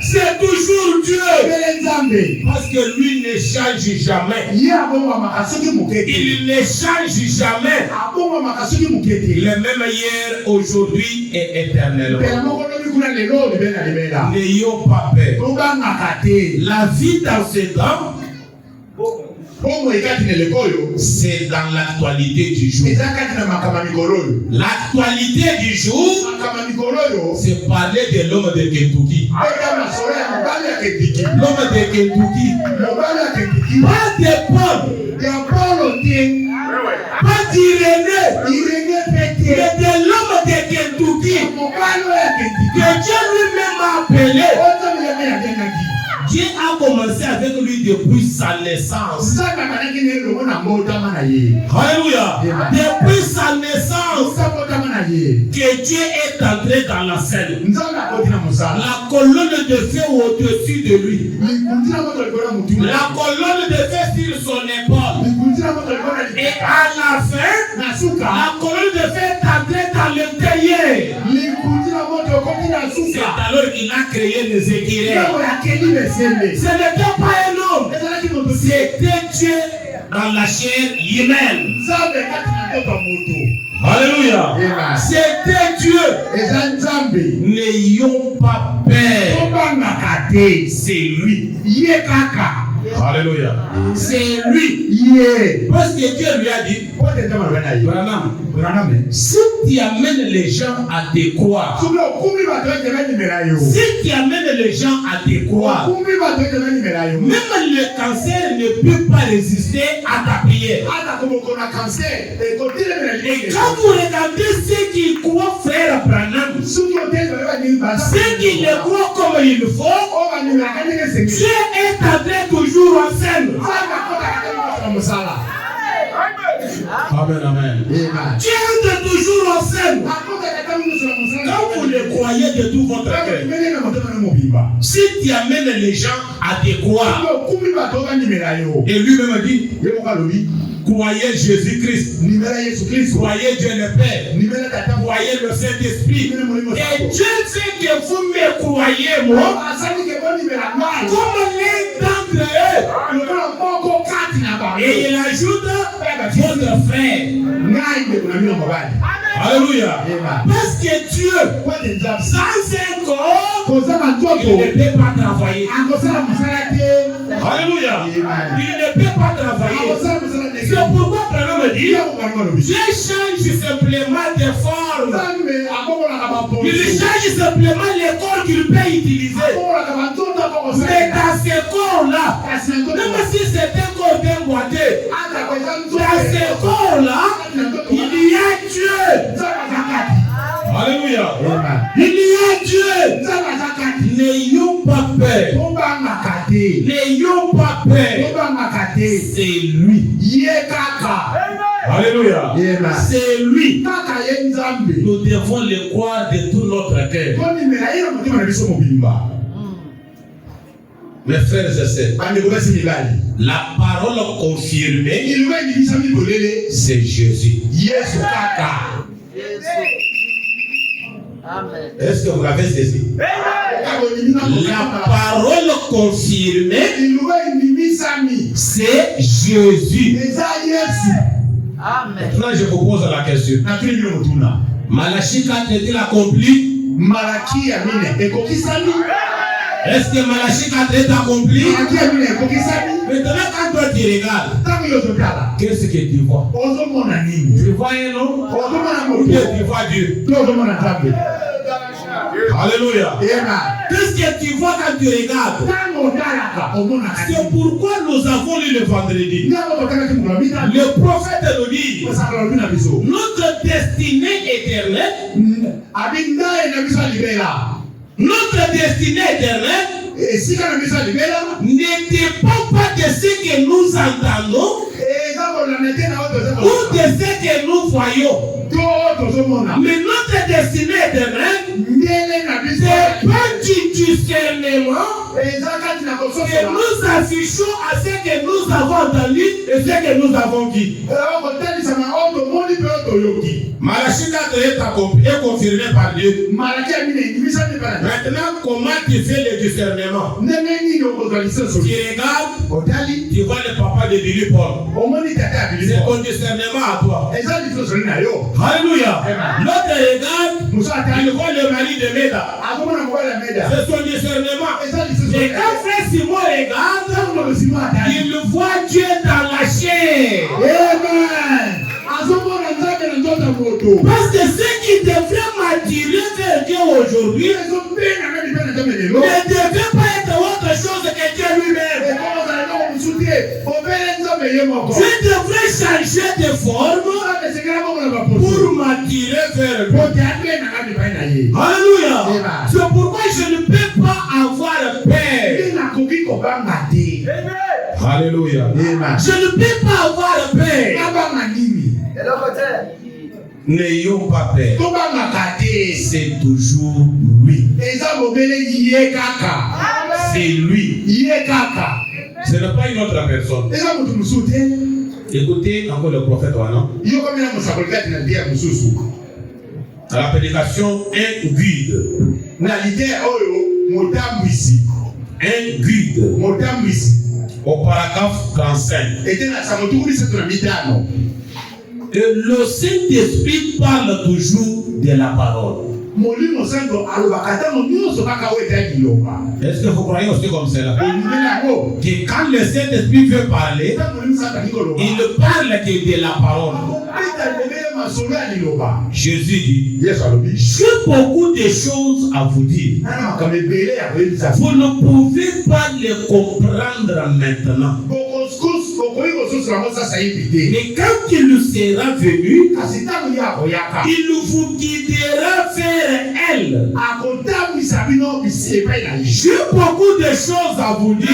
C'est toujours Dieu. Parce que lui ne change jamais. Il ne change jamais. Il est même hier, aujourd'hui et éternellement. N'ayons pas peur. La vie dans ce temps, C'est dans l'actualité du jour. L'actualité du jour, c'est parler de l'homme de Kentucky. L'homme de Kentucky. pas de Paul, pas d'Irénée, mais de l'homme de Kentucky, que Dieu lui-même a appelé. Dieu a commencé avec lui depuis sa naissance. Alléluia. Depuis sa naissance, que Dieu est entré dans la scène. La colonne de feu au-dessus de lui. La colonne de feu sur son épaule. Et à la fin, la colonne de feu est entrée dans l'intérieur. C'est alors qu'il a créé les écureuils. Ce n'était pas un homme, c'était Dieu dans la chair humaine. Alléluia. C'était Dieu. N'ayons pas peur. C'est lui. Alléluia. C'est lui. Parce que Dieu lui a dit, Branham, si tu amènes les gens à te croire, si tu amènes les gens à te croire, même le cancer ne peut pas résister à ta prière. Et quand vous regardez ceux qui croient frère Branham, ceux qui le croient comme il faut, Dieu est entré toujours en scène. Amen, amen. Dieu est toujours en scène. Quand vous le croyez de tout votre cœur, si tu amènes les gens à te croire, et lui-même dit, croyez Jésus-Christ, croyez Dieu le Père, croyez le Saint-Esprit, et Dieu sait que vous me croyez, moi, comme l'un d'entre eux. Et il ajoute votre frère. Alléluia. Parce que Dieu, sans un corps, il ne peut pas travailler. Alléluia. Il ne peut pas travailler. C'est pourquoi Branham dit, Dieu change simplement de forme. Il change simplement les corps qu'il peut utiliser. Mais dans ce corps-là, même si c'est un corps bien boité, dans ce corps-là, il y a Dieu. Alléluia. Il y a Dieu. N'ayons pas peur. N'ayons pas peur. C'est lui. Alléluia. C'est lui. Nous devons le croire de tout notre cœur. Mes frères et sœurs, la parole confirmée, c'est Jésus. Amen. Est-ce que vous l'avez saisi? La parole confirmée, c'est Jésus. Amen. Maintenant, je vous pose la question. Malachie 4 est-il accompli? Est-ce que Malachie 4 est accompli? Maintenant, quand toi tu regardes, qu'est-ce que tu vois? Tu vois un homme ou bien tu vois Dieu? Alléluia. Qu'est-ce que tu vois quand tu regardes? C'est pourquoi nous avons lu le vendredi. Le prophète nous dit notre destinée éternelle. Notre destinée éternelle n'était pas de ce que nous entendons ou de ce que nous voyons. Mais notre destinée éternelle n'est pas du discernement que nous affichons à ce que nous avons entendu et ce que nous avons dit. Malachie 4 est confirmé par Dieu. Maintenant, comment tu fais le discernement? Tu regardes, tu vois le papa de Billy Paul. C'est ton discernement à toi. Alléluia. L'autre regarde, il voit le mari de Méda. C'est son discernement. Et quand frère Simon regarde, il voit Dieu dans la chair. Amen. Parce que ce qui devrait m'attirer vers Dieu aujourd'hui ne devait pas être autre chose que Dieu lui-même. Je devrais changer de forme pour m'attirer vers lui. Alléluia. C'est pourquoi je ne peux pas avoir paix. Alléluia. Je ne peux pas avoir paix. N'ayons pas peur. C'est toujours lui. C'est lui. Ce n'est pas une autre personne. Écoutez encore le prophète Oana. À la prédication, un guide. Un guide. Au paragraphe 35. Et le Saint-Esprit parle toujours de la parole. Est-ce que vous croyez aussi comme cela? Que quand le Saint-Esprit veut parler, il ne parle que de la parole. Jésus dit, j'ai beaucoup de choses à vous dire. Vous ne pouvez pas les comprendre maintenant. Mais quand il sera venu, il vous guidera vers elle. J'ai beaucoup de choses à vous dire,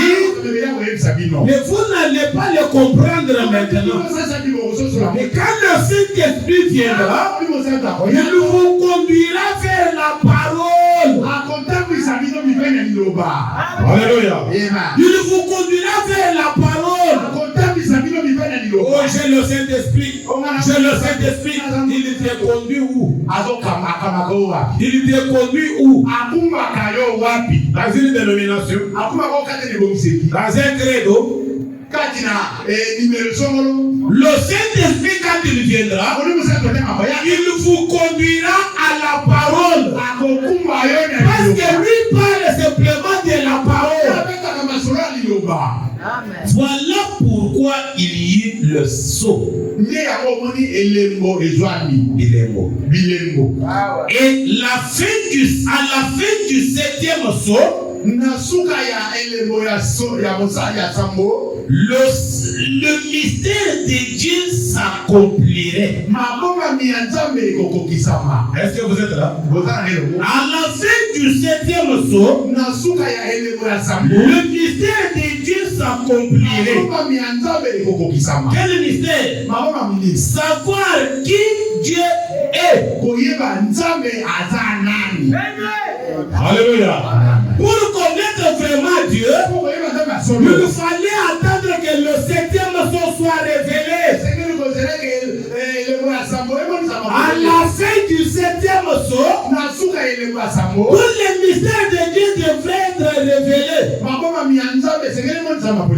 mais vous n'allez pas les comprendre maintenant. Mais quand le Saint-Esprit viendra, il vous conduira vers la parole. Alléluia. Il vous conduira vers la parole. Oh, j'ai le Saint-Esprit. J'ai le Saint-Esprit. Il te conduit où? Il te conduit où? Dans une dénomination. Dans un credo. Le Saint-Esprit, quand il viendra, il vous conduira à la parole. Parce que lui parle simplement de la parole. Voilà pourquoi il y a le sceau. Et à la fin du 7e sceau, le mystère de Dieu s'accomplirait. Est-ce que vous êtes là? À la fin du 7e sceau, le mystère de Dieu s'accomplirait. Quel mystère? Savoir qui Dieu est. Alléluia. Pour connaître vraiment Dieu, il fallait attendre que le 7e sceau soit révélé. À la fin du 7e sceau, tous les mystères de Dieu devraient être révélés.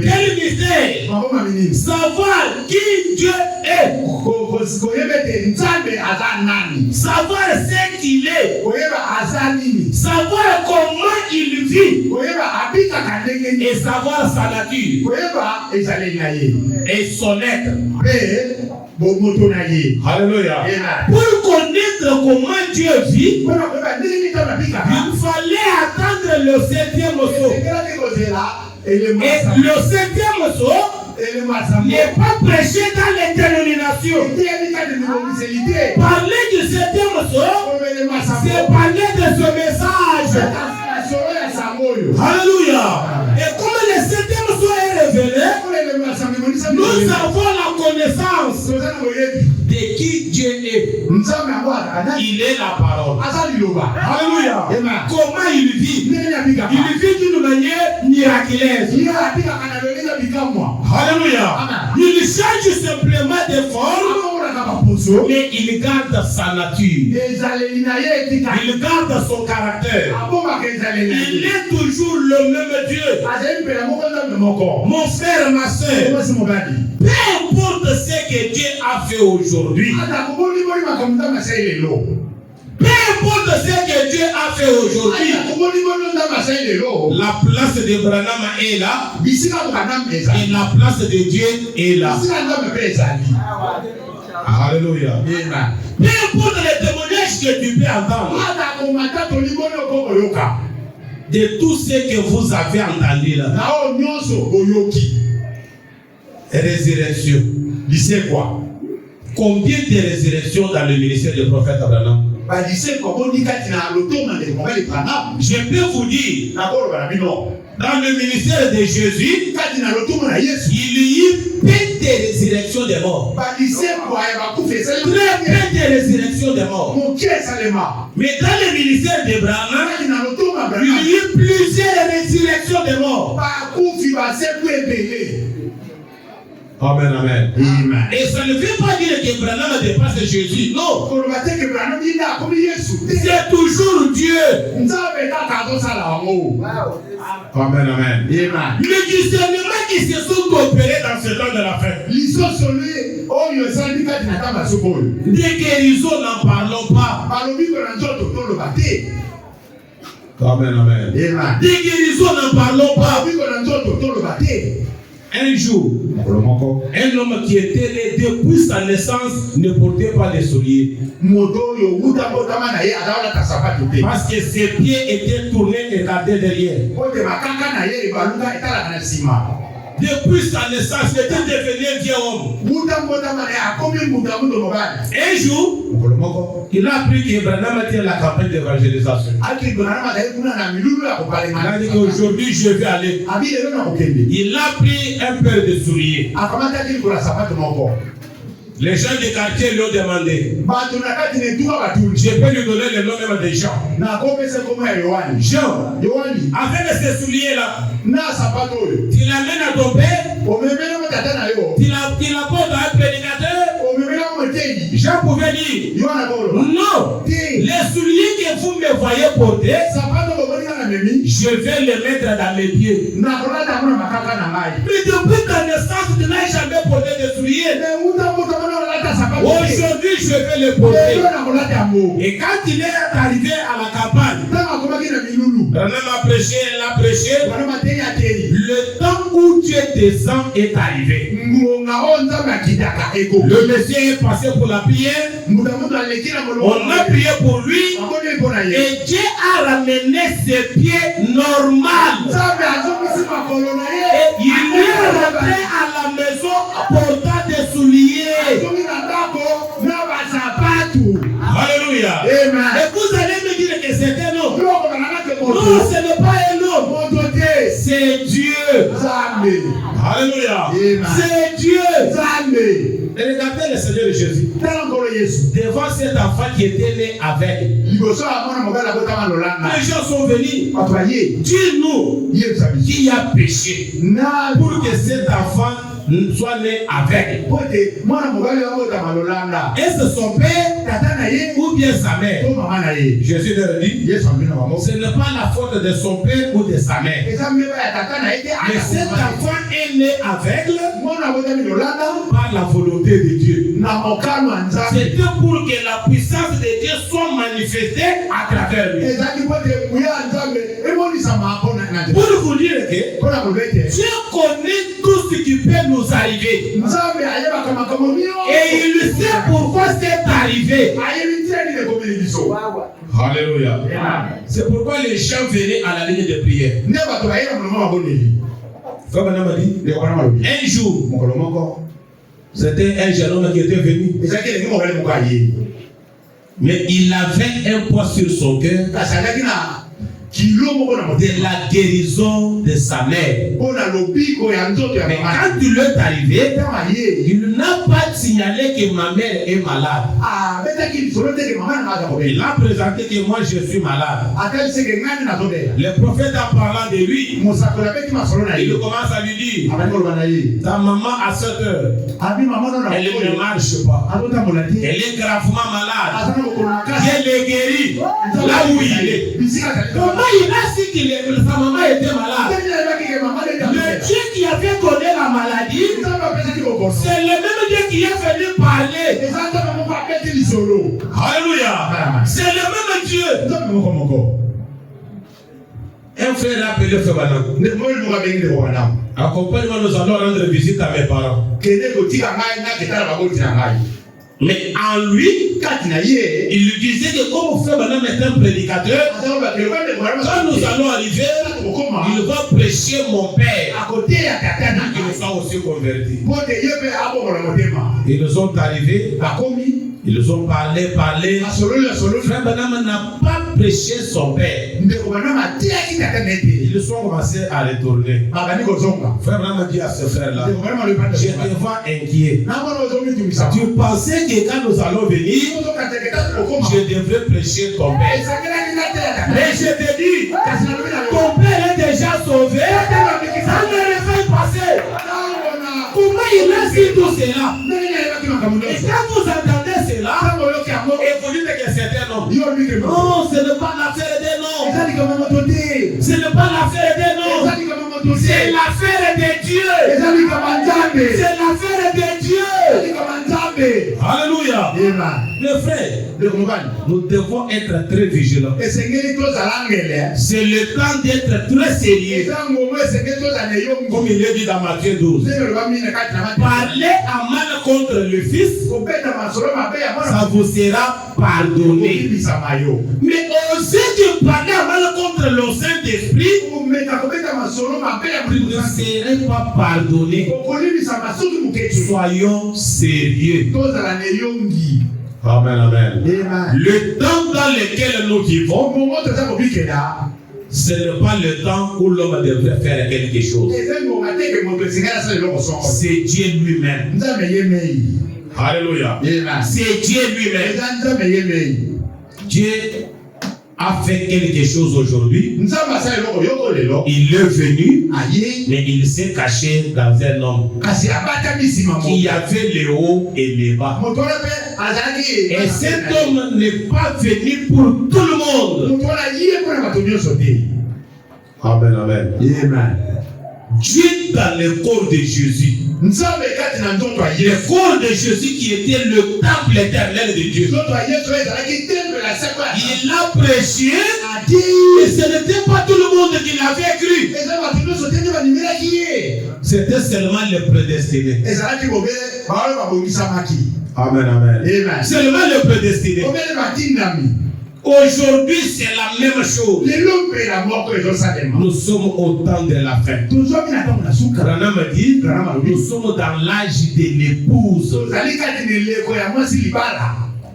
Quel mystère? Savoir qui Dieu est. Savoir ce qu'il est. Savoir comment il vit et savoir sa nature et son être. Alléluia. Pour connaître comment Dieu vit, il fallait attendre le 7e saut. Et le 7e saut n'est pas prêché dans les dénominations. Parler du 7e saut, c'est parler de ce message. Alléluia. Et comme le 7e saut est révélé, nous avons la connaissance de qui Dieu est. Il est la parole. Alléluia. Comment il vit? Il vit d'une manière miraculeuse. Alléluia. Il change simplement de forme, mais il garde sa nature. Il garde son caractère. Il est toujours le même Dieu. Mon frère, ma soeur, peu importe ce que Dieu a fait aujourd'hui, peu importe ce que Dieu a fait aujourd'hui, la place de Branham est là et la place de Dieu est là. Alléluia. Peu importe les témoignages que tu peux entendre, de tout ce que vous avez entendu là, résurrection. Dis quoi? Combien de résurrections dans le ministère du prophète Abraham? Je peux vous dire, dans le ministère de Jésus, il y a eu peu de résurrections des morts. Très peu de résurrections des morts. Mais dans le ministère d'Abraham, il y a eu plusieurs résurrections des morts. Amen, amen. Et ça ne veut pas dire que Branham dépasse Jésus. Non. C'est toujours Dieu. Amen, amen. Le discernement qui se sont opérés dans ce temps de la fin. Des guérisons, n'en parlons pas. Amen, amen. Des guérisons, n'en parlons pas. Un jour, un homme qui était né depuis sa naissance ne portait pas de souliers. Parce que ses pieds étaient tournés et gardés derrière. Depuis sa naissance, il était devenu un vieux homme. Un jour, il a appris que Branham était à la campagne d'évangélisation. Il a dit qu'aujourd'hui je vais aller. Il a pris un paire de souliers. Les gens du quartier lui ont demandé. Je peux lui donner le nom même de Jean. Jean, avec ces souliers-là, tu l'amènes à ton père, tu l'apportes à un prédicateur. Jean pouvait dire, non, les souliers que vous me voyez porter, je vais les mettre dans mes pieds. Mais depuis ta naissance, tu n'as jamais porté de souliers. Aujourd'hui, je vais les porter. Et quand il est arrivé à la campagne, Branham a prêché, elle a prêché. Le temps où Dieu descend est arrivé. Le Messie est passé pour la prière. On a prié pour lui. Et Dieu a ramené ses pieds normaux. Et il est rentré à la maison portant des souliers. Alléluia. Et vous allez me dire que c'est un homme. Non, ce n'est pas un homme. C'est Dieu. Alléluia. C'est Dieu. Et regardez le Seigneur de Jésus. Devant cet enfant qui était né avec. Les gens sont venus. Dis-nous qui a péché pour que cet enfant soit né avec. Est-ce son père ou bien sa mère? Jésus leur dit, ce n'est pas la faute de son père ou de sa mère. Mais cet enfant est né aveugle par la volonté de Dieu. C'était pour que la puissance de Dieu soit manifestée à travers lui. Pour vous dire que Dieu connaît tout ce qui peut nous arriver. Et il sait pourquoi c'est arrivé. Alléluia. C'est pourquoi les gens venaient à la ligne de prière. Un jour, c'était un jeune homme qui était venu. Mais il avait un poids sur son cœur de la guérison de sa mère. Mais quand il est arrivé, il n'a pas signalé que ma mère est malade. Il a présenté que moi je suis malade. Le prophète en parlant de lui, il commence à lui dire, ta maman à 7 heures, elle ne marche pas. Elle est gravement malade. Dieu le guérit là où il est. Comment il a su que sa maman était malade? Le Dieu qui avait donné la maladie, c'est le même Dieu qui est venu parler. Alléluia. C'est le même Dieu. Un frère a appelé Frère Banam. Accompagne-moi, nous allons rendre visite à mes parents. Mais en lui, il lui disait que comme Frère Banam est un prédicateur, quand nous allons arriver, il va prêcher mon père, qu'il soit aussi converti. Ils sont arrivés, ils ont parlé. Frère Banam n'a pas prêché son père. Ils ont commencé à retourner. Frère Banam dit à ce frère-là, je te vois inquiet. Tu pensais que quand nous allons venir, je devrais prêcher ton père. Mais je te dis, ton père est déjà sauvé. Ça ne réveille passer. Comment il a dit tout cela? Et quand vous entendez cela, et vous dites que c'est un homme. Non, ce n'est pas l'affaire des noms. Ce n'est pas l'affaire des noms. C'est l'affaire de Dieu. C'est l'affaire de Dieu. Alléluia. Mes frères, nous devons être très vigilants. C'est le temps d'être très sérieux. Comme il est dit dans Matthieu 12. Parlez à mal contre le Fils, ça vous sera pardonné. Mais osez de parler à mal contre le Saint-Esprit, vous ne serez pas pardonné. Soyons sérieux. Amen, amen. Le temps dans lequel nous vivons, ce n'est pas le temps où l'homme devrait faire quelque chose. C'est Dieu lui-même. Alléluia. C'est Dieu lui-même. Dieu a fait quelque chose aujourd'hui. Il est venu, mais il s'est caché dans un homme qui avait le haut et le bas. Et cet homme n'est pas venu pour tout le monde. Amen, amen. Dieu dans le corps de Jésus. Le corps de Jésus qui était le temple éternel de Dieu. Il a prêché et ce n'était pas tout le monde qui l'avait cru. C'était seulement les prédestinés. Amen, amen. Seulement les prédestinés. Aujourd'hui, c'est la même chose. Nous sommes au temps de la fin. Branham dit, nous sommes dans l'âge de l'épouse.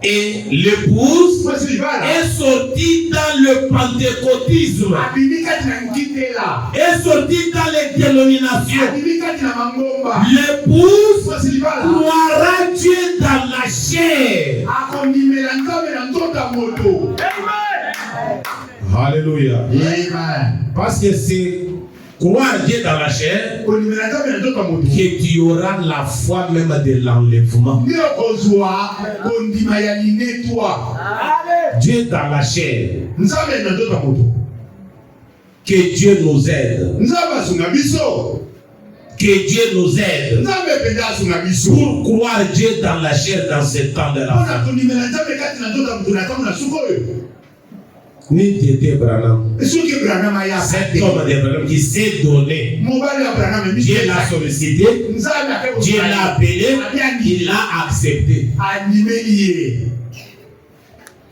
Et l'épouse est sortie dans le pentecôtisme, est sortie dans les dénominations. L'épouse croira Dieu dans la chair. Alléluia. Parce que c'est croire Dieu dans la chair que tu auras la foi même de l'enlèvement. Dieu dans la chair. Que Dieu nous aide. Que Dieu nous aide pour croire Dieu dans la chair dans ce temps de la fin. Ni Tété Branham. Cet homme d'Abraham qui s'est donné. Dieu l'a sollicité. Dieu l'a appelé. Il l'a accepté.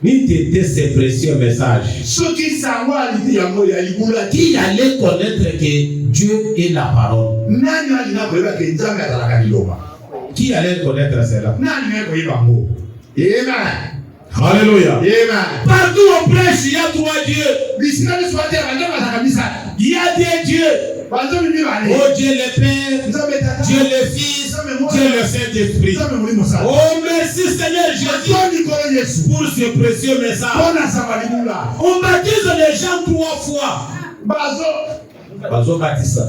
Ni Tété ses précieux messages. Qui allait connaître que Dieu est la parole? Qui allait connaître cela? Amen. Alléluia. Amen. Partout on prêche, il y a trois dieux. Il y a des dieux. Oh Dieu le Père, Dieu le Fils, Dieu le Saint-Esprit. Oh merci Seigneur Jésus pour ce précieux message. On baptise les gens 3 fois. Bazo baptise.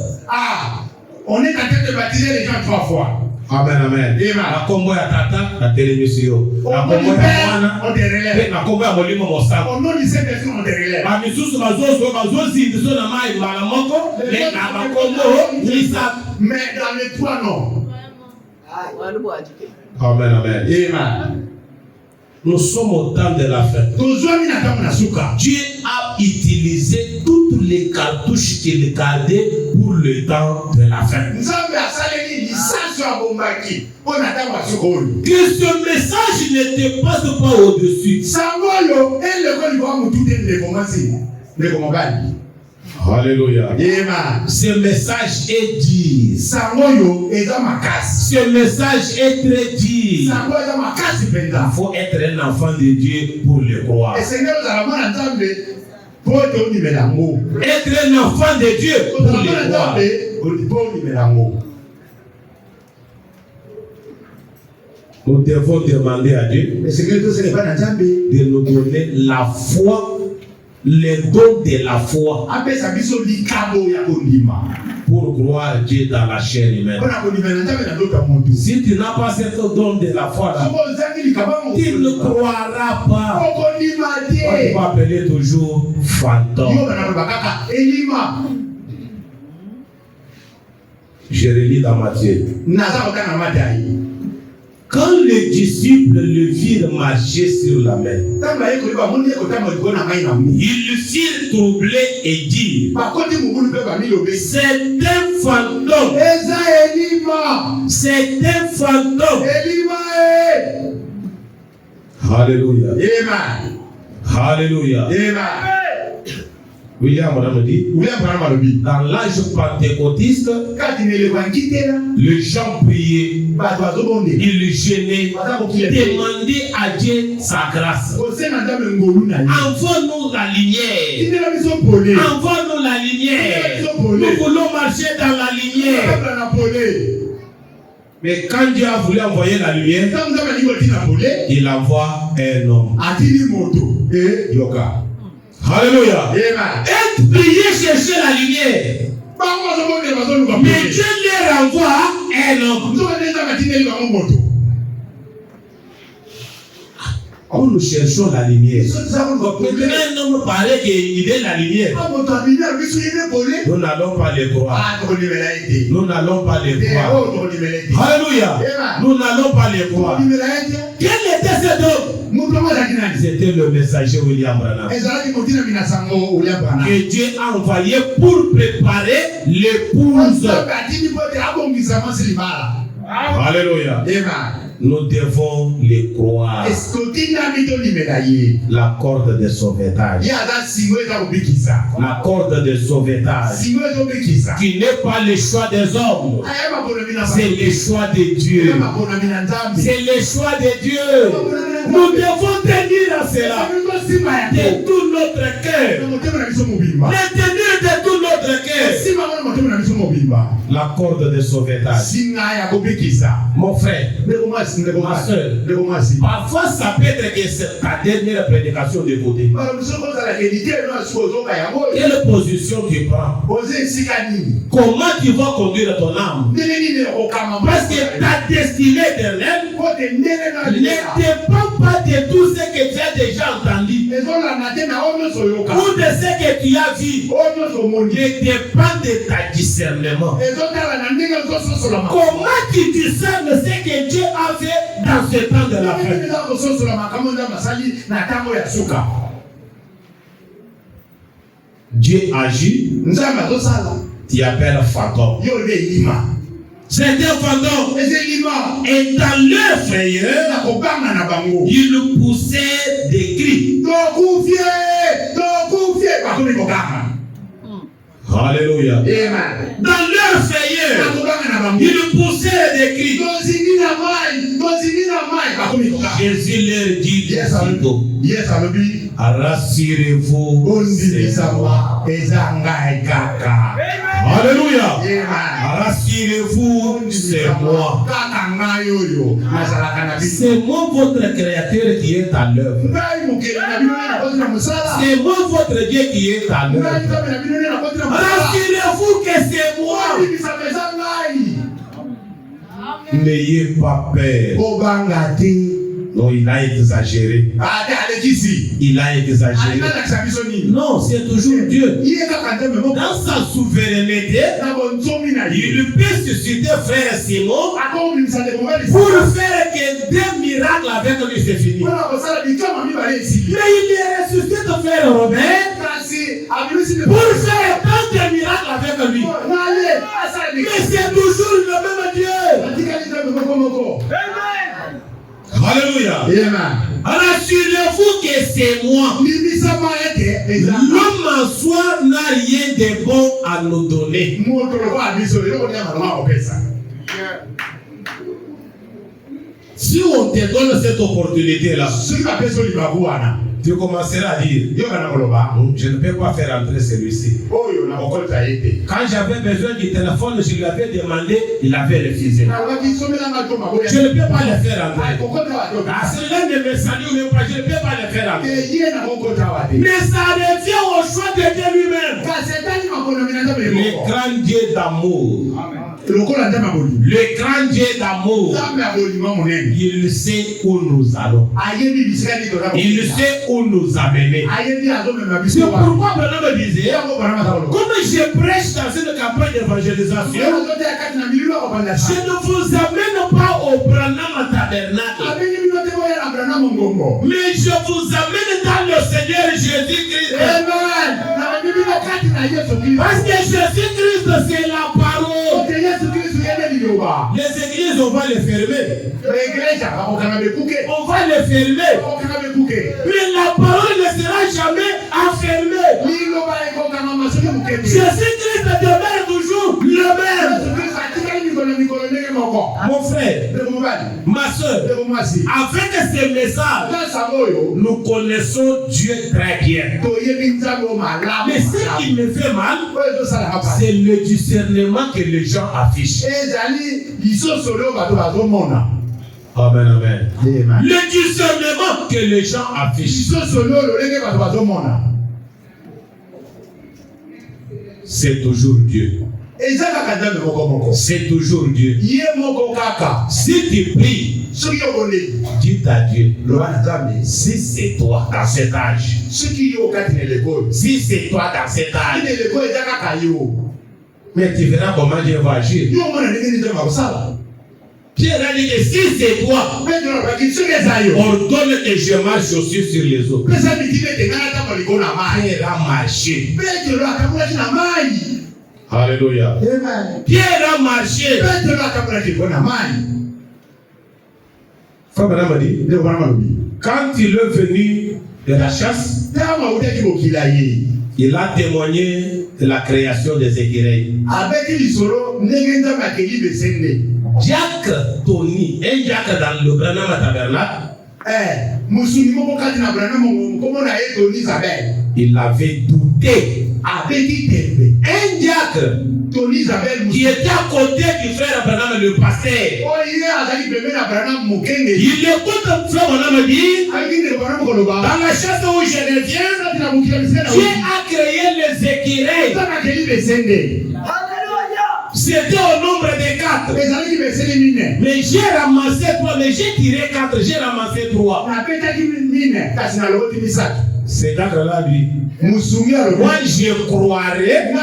On est en train de baptiser les gens 3 fois. Amen, amen. La combo ya tata, la télévision. La combo ya mwana, on te relève. La combo ya molimo mosaka. Au nom du Saint-Esprit, on te relève. Ba misusu bazo zindiso na mai mbala moko, mais na ba combo lisa. Mais dans les 3 noms. Amen, amen. Amen. Nous sommes au temps de la fête. Dieu a utilisé toutes les cartouches qu'il gardait pour le temps de la fête. Que ce message ne te passe pas au-dessus. Alléluia. Amen. Ce message est dit. Ce message est très dit. Il faut être un enfant de Dieu pour le croire. Être un enfant de Dieu pour le croire. Nous devons demander à Dieu de nous donner la foi, les dons de la foi pour croire Dieu dans la chair humaine. Si tu n'as pas ce don de la foi là, tu ne croiras pas. On va appeler toujours fantôme. Je relis dans Matthieu. Quand les disciples le virent marcher sur la mer, ils furent troublés et dirent: c'est un fantôme. C'est un fantôme. Alléluia. Amen. Alléluia. Amen. William dit, dans l'âge pentecôtiste, les gens priaient, ils gênaient, demandaient à Dieu sa grâce. Envoie-nous la lumière. Envoie-nous la lumière. Nous voulons marcher dans la lumière. Mais quand Dieu a voulu envoyer la lumière, il envoie un homme. Alléluia. Être prié chercher la lumière. Mais Dieu les renvoie un homme. Quand nous cherchons la lumière, un homme parlait qu'il est la lumière. Nous n'allons pas les croire. Nous n'allons pas les croire. Alléluia. Nous n'allons pas les croire. Quel était cet homme? C'était le messager William Branham. Que Dieu a envoyé pour préparer l'épouse. Alléluia. Nous devons les croire. La corde de sauvetage. La corde de sauvetage. Qui n'est pas le choix des hommes. C'est le choix de Dieu. C'est le choix de Dieu. Nous devons tenir à cela de tout notre cœur. Le tenir de tout notre cœur. La corde de sauvetage. Mon frère, ma soeur, parfois ça peut être que c'est ta dernière prédication de côté. Quelle position tu prends? Comment tu vas conduire ton âme? Parce que ta destinée éternelle ne dépend pas de tout ce que tu as déjà entendu ou de ce que tu as vu. Ne dépend de ta discernement. Comment tu discernes ce que Dieu a fait dans ce temps de la fête? Dieu agit, tu appelles fantôme. C'est un fantôme. Et dans leur frayeur, ils poussaient des cris. Alléluia. Dans leur frayeur, ils poussaient des cris. Jésus leur dit, rassurez-vous, c'est moi. Alléluia. Rassurez-vous, c'est moi. C'est moi votre créateur qui est à l'œuvre. C'est moi votre Dieu qui est à l'œuvre. Rassurez-vous que c'est moi. N'ayez pas peur. Non, il a exagéré. Il a exagéré. Non, c'est toujours Dieu. Dans sa souveraineté, il peut susciter frère Simon pour faire que des miracles avec lui, c'est fini. Mais il ressuscite frère Robert pour faire tant de miracles avec lui. Mais c'est toujours le même Dieu. Alléluia. Rassurez-vous que c'est moi. L'homme en soi n'a rien de bon à nous donner. Si on te donne cette opportunité-là, tu commenceras à dire, je ne peux pas faire entrer celui-ci. Quand j'avais besoin du téléphone, je lui avais demandé, il avait refusé. Je ne peux pas le faire entrer. Celui-là ne me salue même pas, je ne peux pas le faire entrer. Mais ça revient au choix de Dieu lui-même. Le grand Dieu d'amour. Le grand Dieu d'amour. Il sait où nous allons. Il sait où nous amener. C'est pourquoi Branham disait, comme je prêche dans une campagne d'évangélisation, je ne vous amène pas au Branham tabernacle, mais je vous amène dans le Seigneur Jésus-Christ. Parce que Jésus-Christ, c'est la parole. Les églises, on va les fermer. On va les fermer. Mais la parole ne sera jamais enfermée. Jésus-Christ demeure toujours le même. Mon frère, ma soeur, avec ces messages, nous connaissons Dieu très bien. Mais ce qui me fait mal, c'est le discernement que les gens affichent. Amen, amen. Le discernement que les gens affichent. C'est toujours Dieu. C'est toujours Dieu. Si tu pries, dis à Dieu, si c'est toi dans cet âge, si c'est toi dans cet âge, mais tu verras comment Dieu va agir. Pierre a dit que si c'est toi, ordonne que je marche aussi sur les eaux. Pierre a marché. Alléluia. Pierre a marché. Frère Branham dit, quand il est venu de la chasse, il a témoigné de la création des écureuils. Jacques Tony, un Jacques dans le Branham tabernacle, il avait douté. Un Jacques qui était à côté du frère Branham, le pasteur, il écoute le frère Branham dire, dans la chasse où je reviens, Dieu a créé les écureuils. C'était au nombre de 4. Mais j'ai ramassé 3, mais j'ai tiré 4, j'ai ramassé 3. C'est là lui. Moi je croirais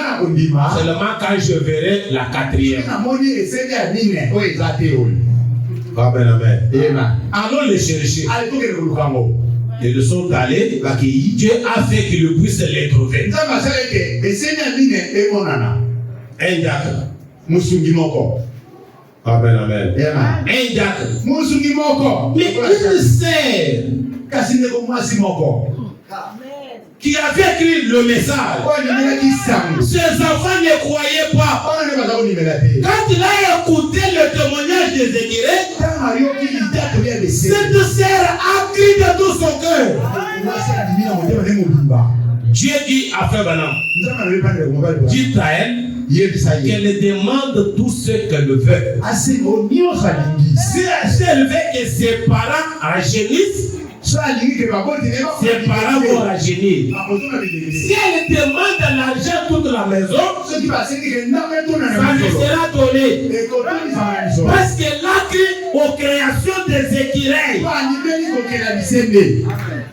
seulement quand je verrai la 4e. Amen, amen. Allons les chercher. Et ils sont allés. Dieu a fait qu'ils puissent les trouver. Un diacre. Amen, amen. Un diacre. Mais une sœur qui avait écrit le message. Ses enfants ne croyaient pas. Quand il a écouté le témoignage d'Ézéchiel, cette sœur a crié de tout son cœur. Dieu dit à Frère Branham, dit à elle qu'elle demande tout ce qu'elle veut. Si elle veut que ses parents rajeunissent, ses parents vont rajeunir. Si elle demande l'argent toute la maison, ça lui sera donné. Parce qu'elle a cru aux créations des écureuils.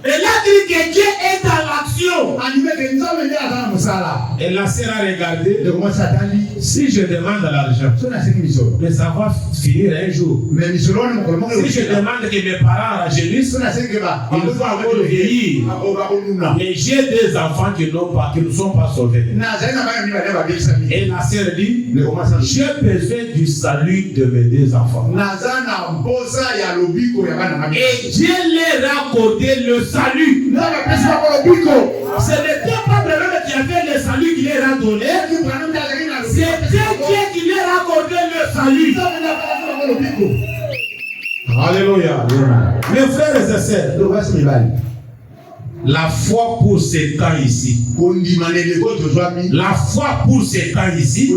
Elle a dit que Dieu est dans l'action. Et la sœur a regardé. Si je demande l'argent, mais ça va finir un jour. Si je demande que mes parents rajeunissent, ils vont encore vieillir. Mais j'ai des enfants qui ne sont pas sauvés. Et la sœur dit, j'ai besoin du salut de mes deux enfants. Et Dieu leur a accordé le salut. Ce n'était pas le qui avait le salut qu'il leur a donné. C'était Dieu qui leur a accordé le salut. Alléluia. Mes frères et sœurs, la foi pour ces temps ici. La foi pour ces temps ici.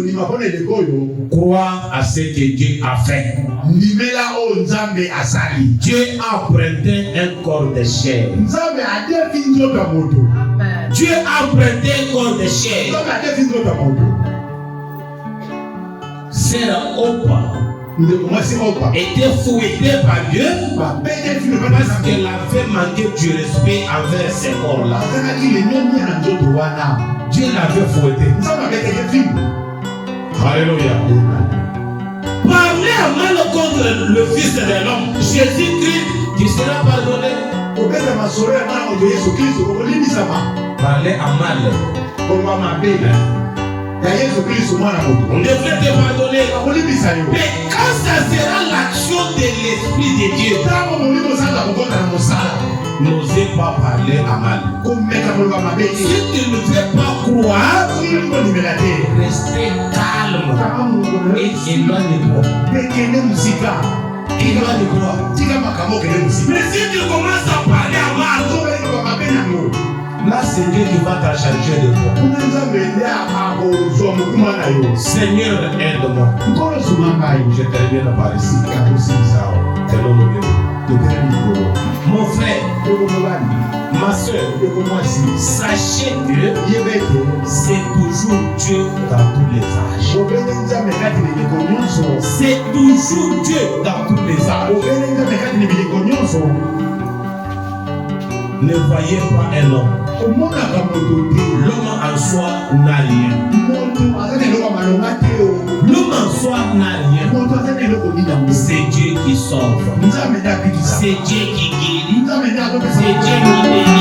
Croire à ce que Dieu a fait. Dieu a prêté un corps de chair. Dieu a prêté un corps de chair. Sœur Opa était fouettée par Dieu parce qu'elle avait manqué du respect envers ces corps-là. Dieu l'avait fouettée. Alléluia. Parlez à mal contre le Fils de l'homme, Jésus-Christ, qui sera pardonné. Parlez à mal. On devrait te pardonner. Mais quand ça sera l'action de l'Esprit de Dieu, n'osez pas parler à mal. Si tu ne veux pas croire, restez calme et éloigne-toi. Mais si tu commences à parler à mal, là c'est Dieu qui va t'acharger de toi. Seigneur, aide-moi. Je termine par ici. Mon frère, ma soeur, sachez que c'est toujours Dieu dans tous les âges. C'est toujours Dieu dans tous les âges. Ne voyez pas un homme. L'homme en soi n'a rien. L'homme en soi n'a rien. C'est Dieu qui sauve. C'est Dieu qui guérit. C'est Dieu qui bénit.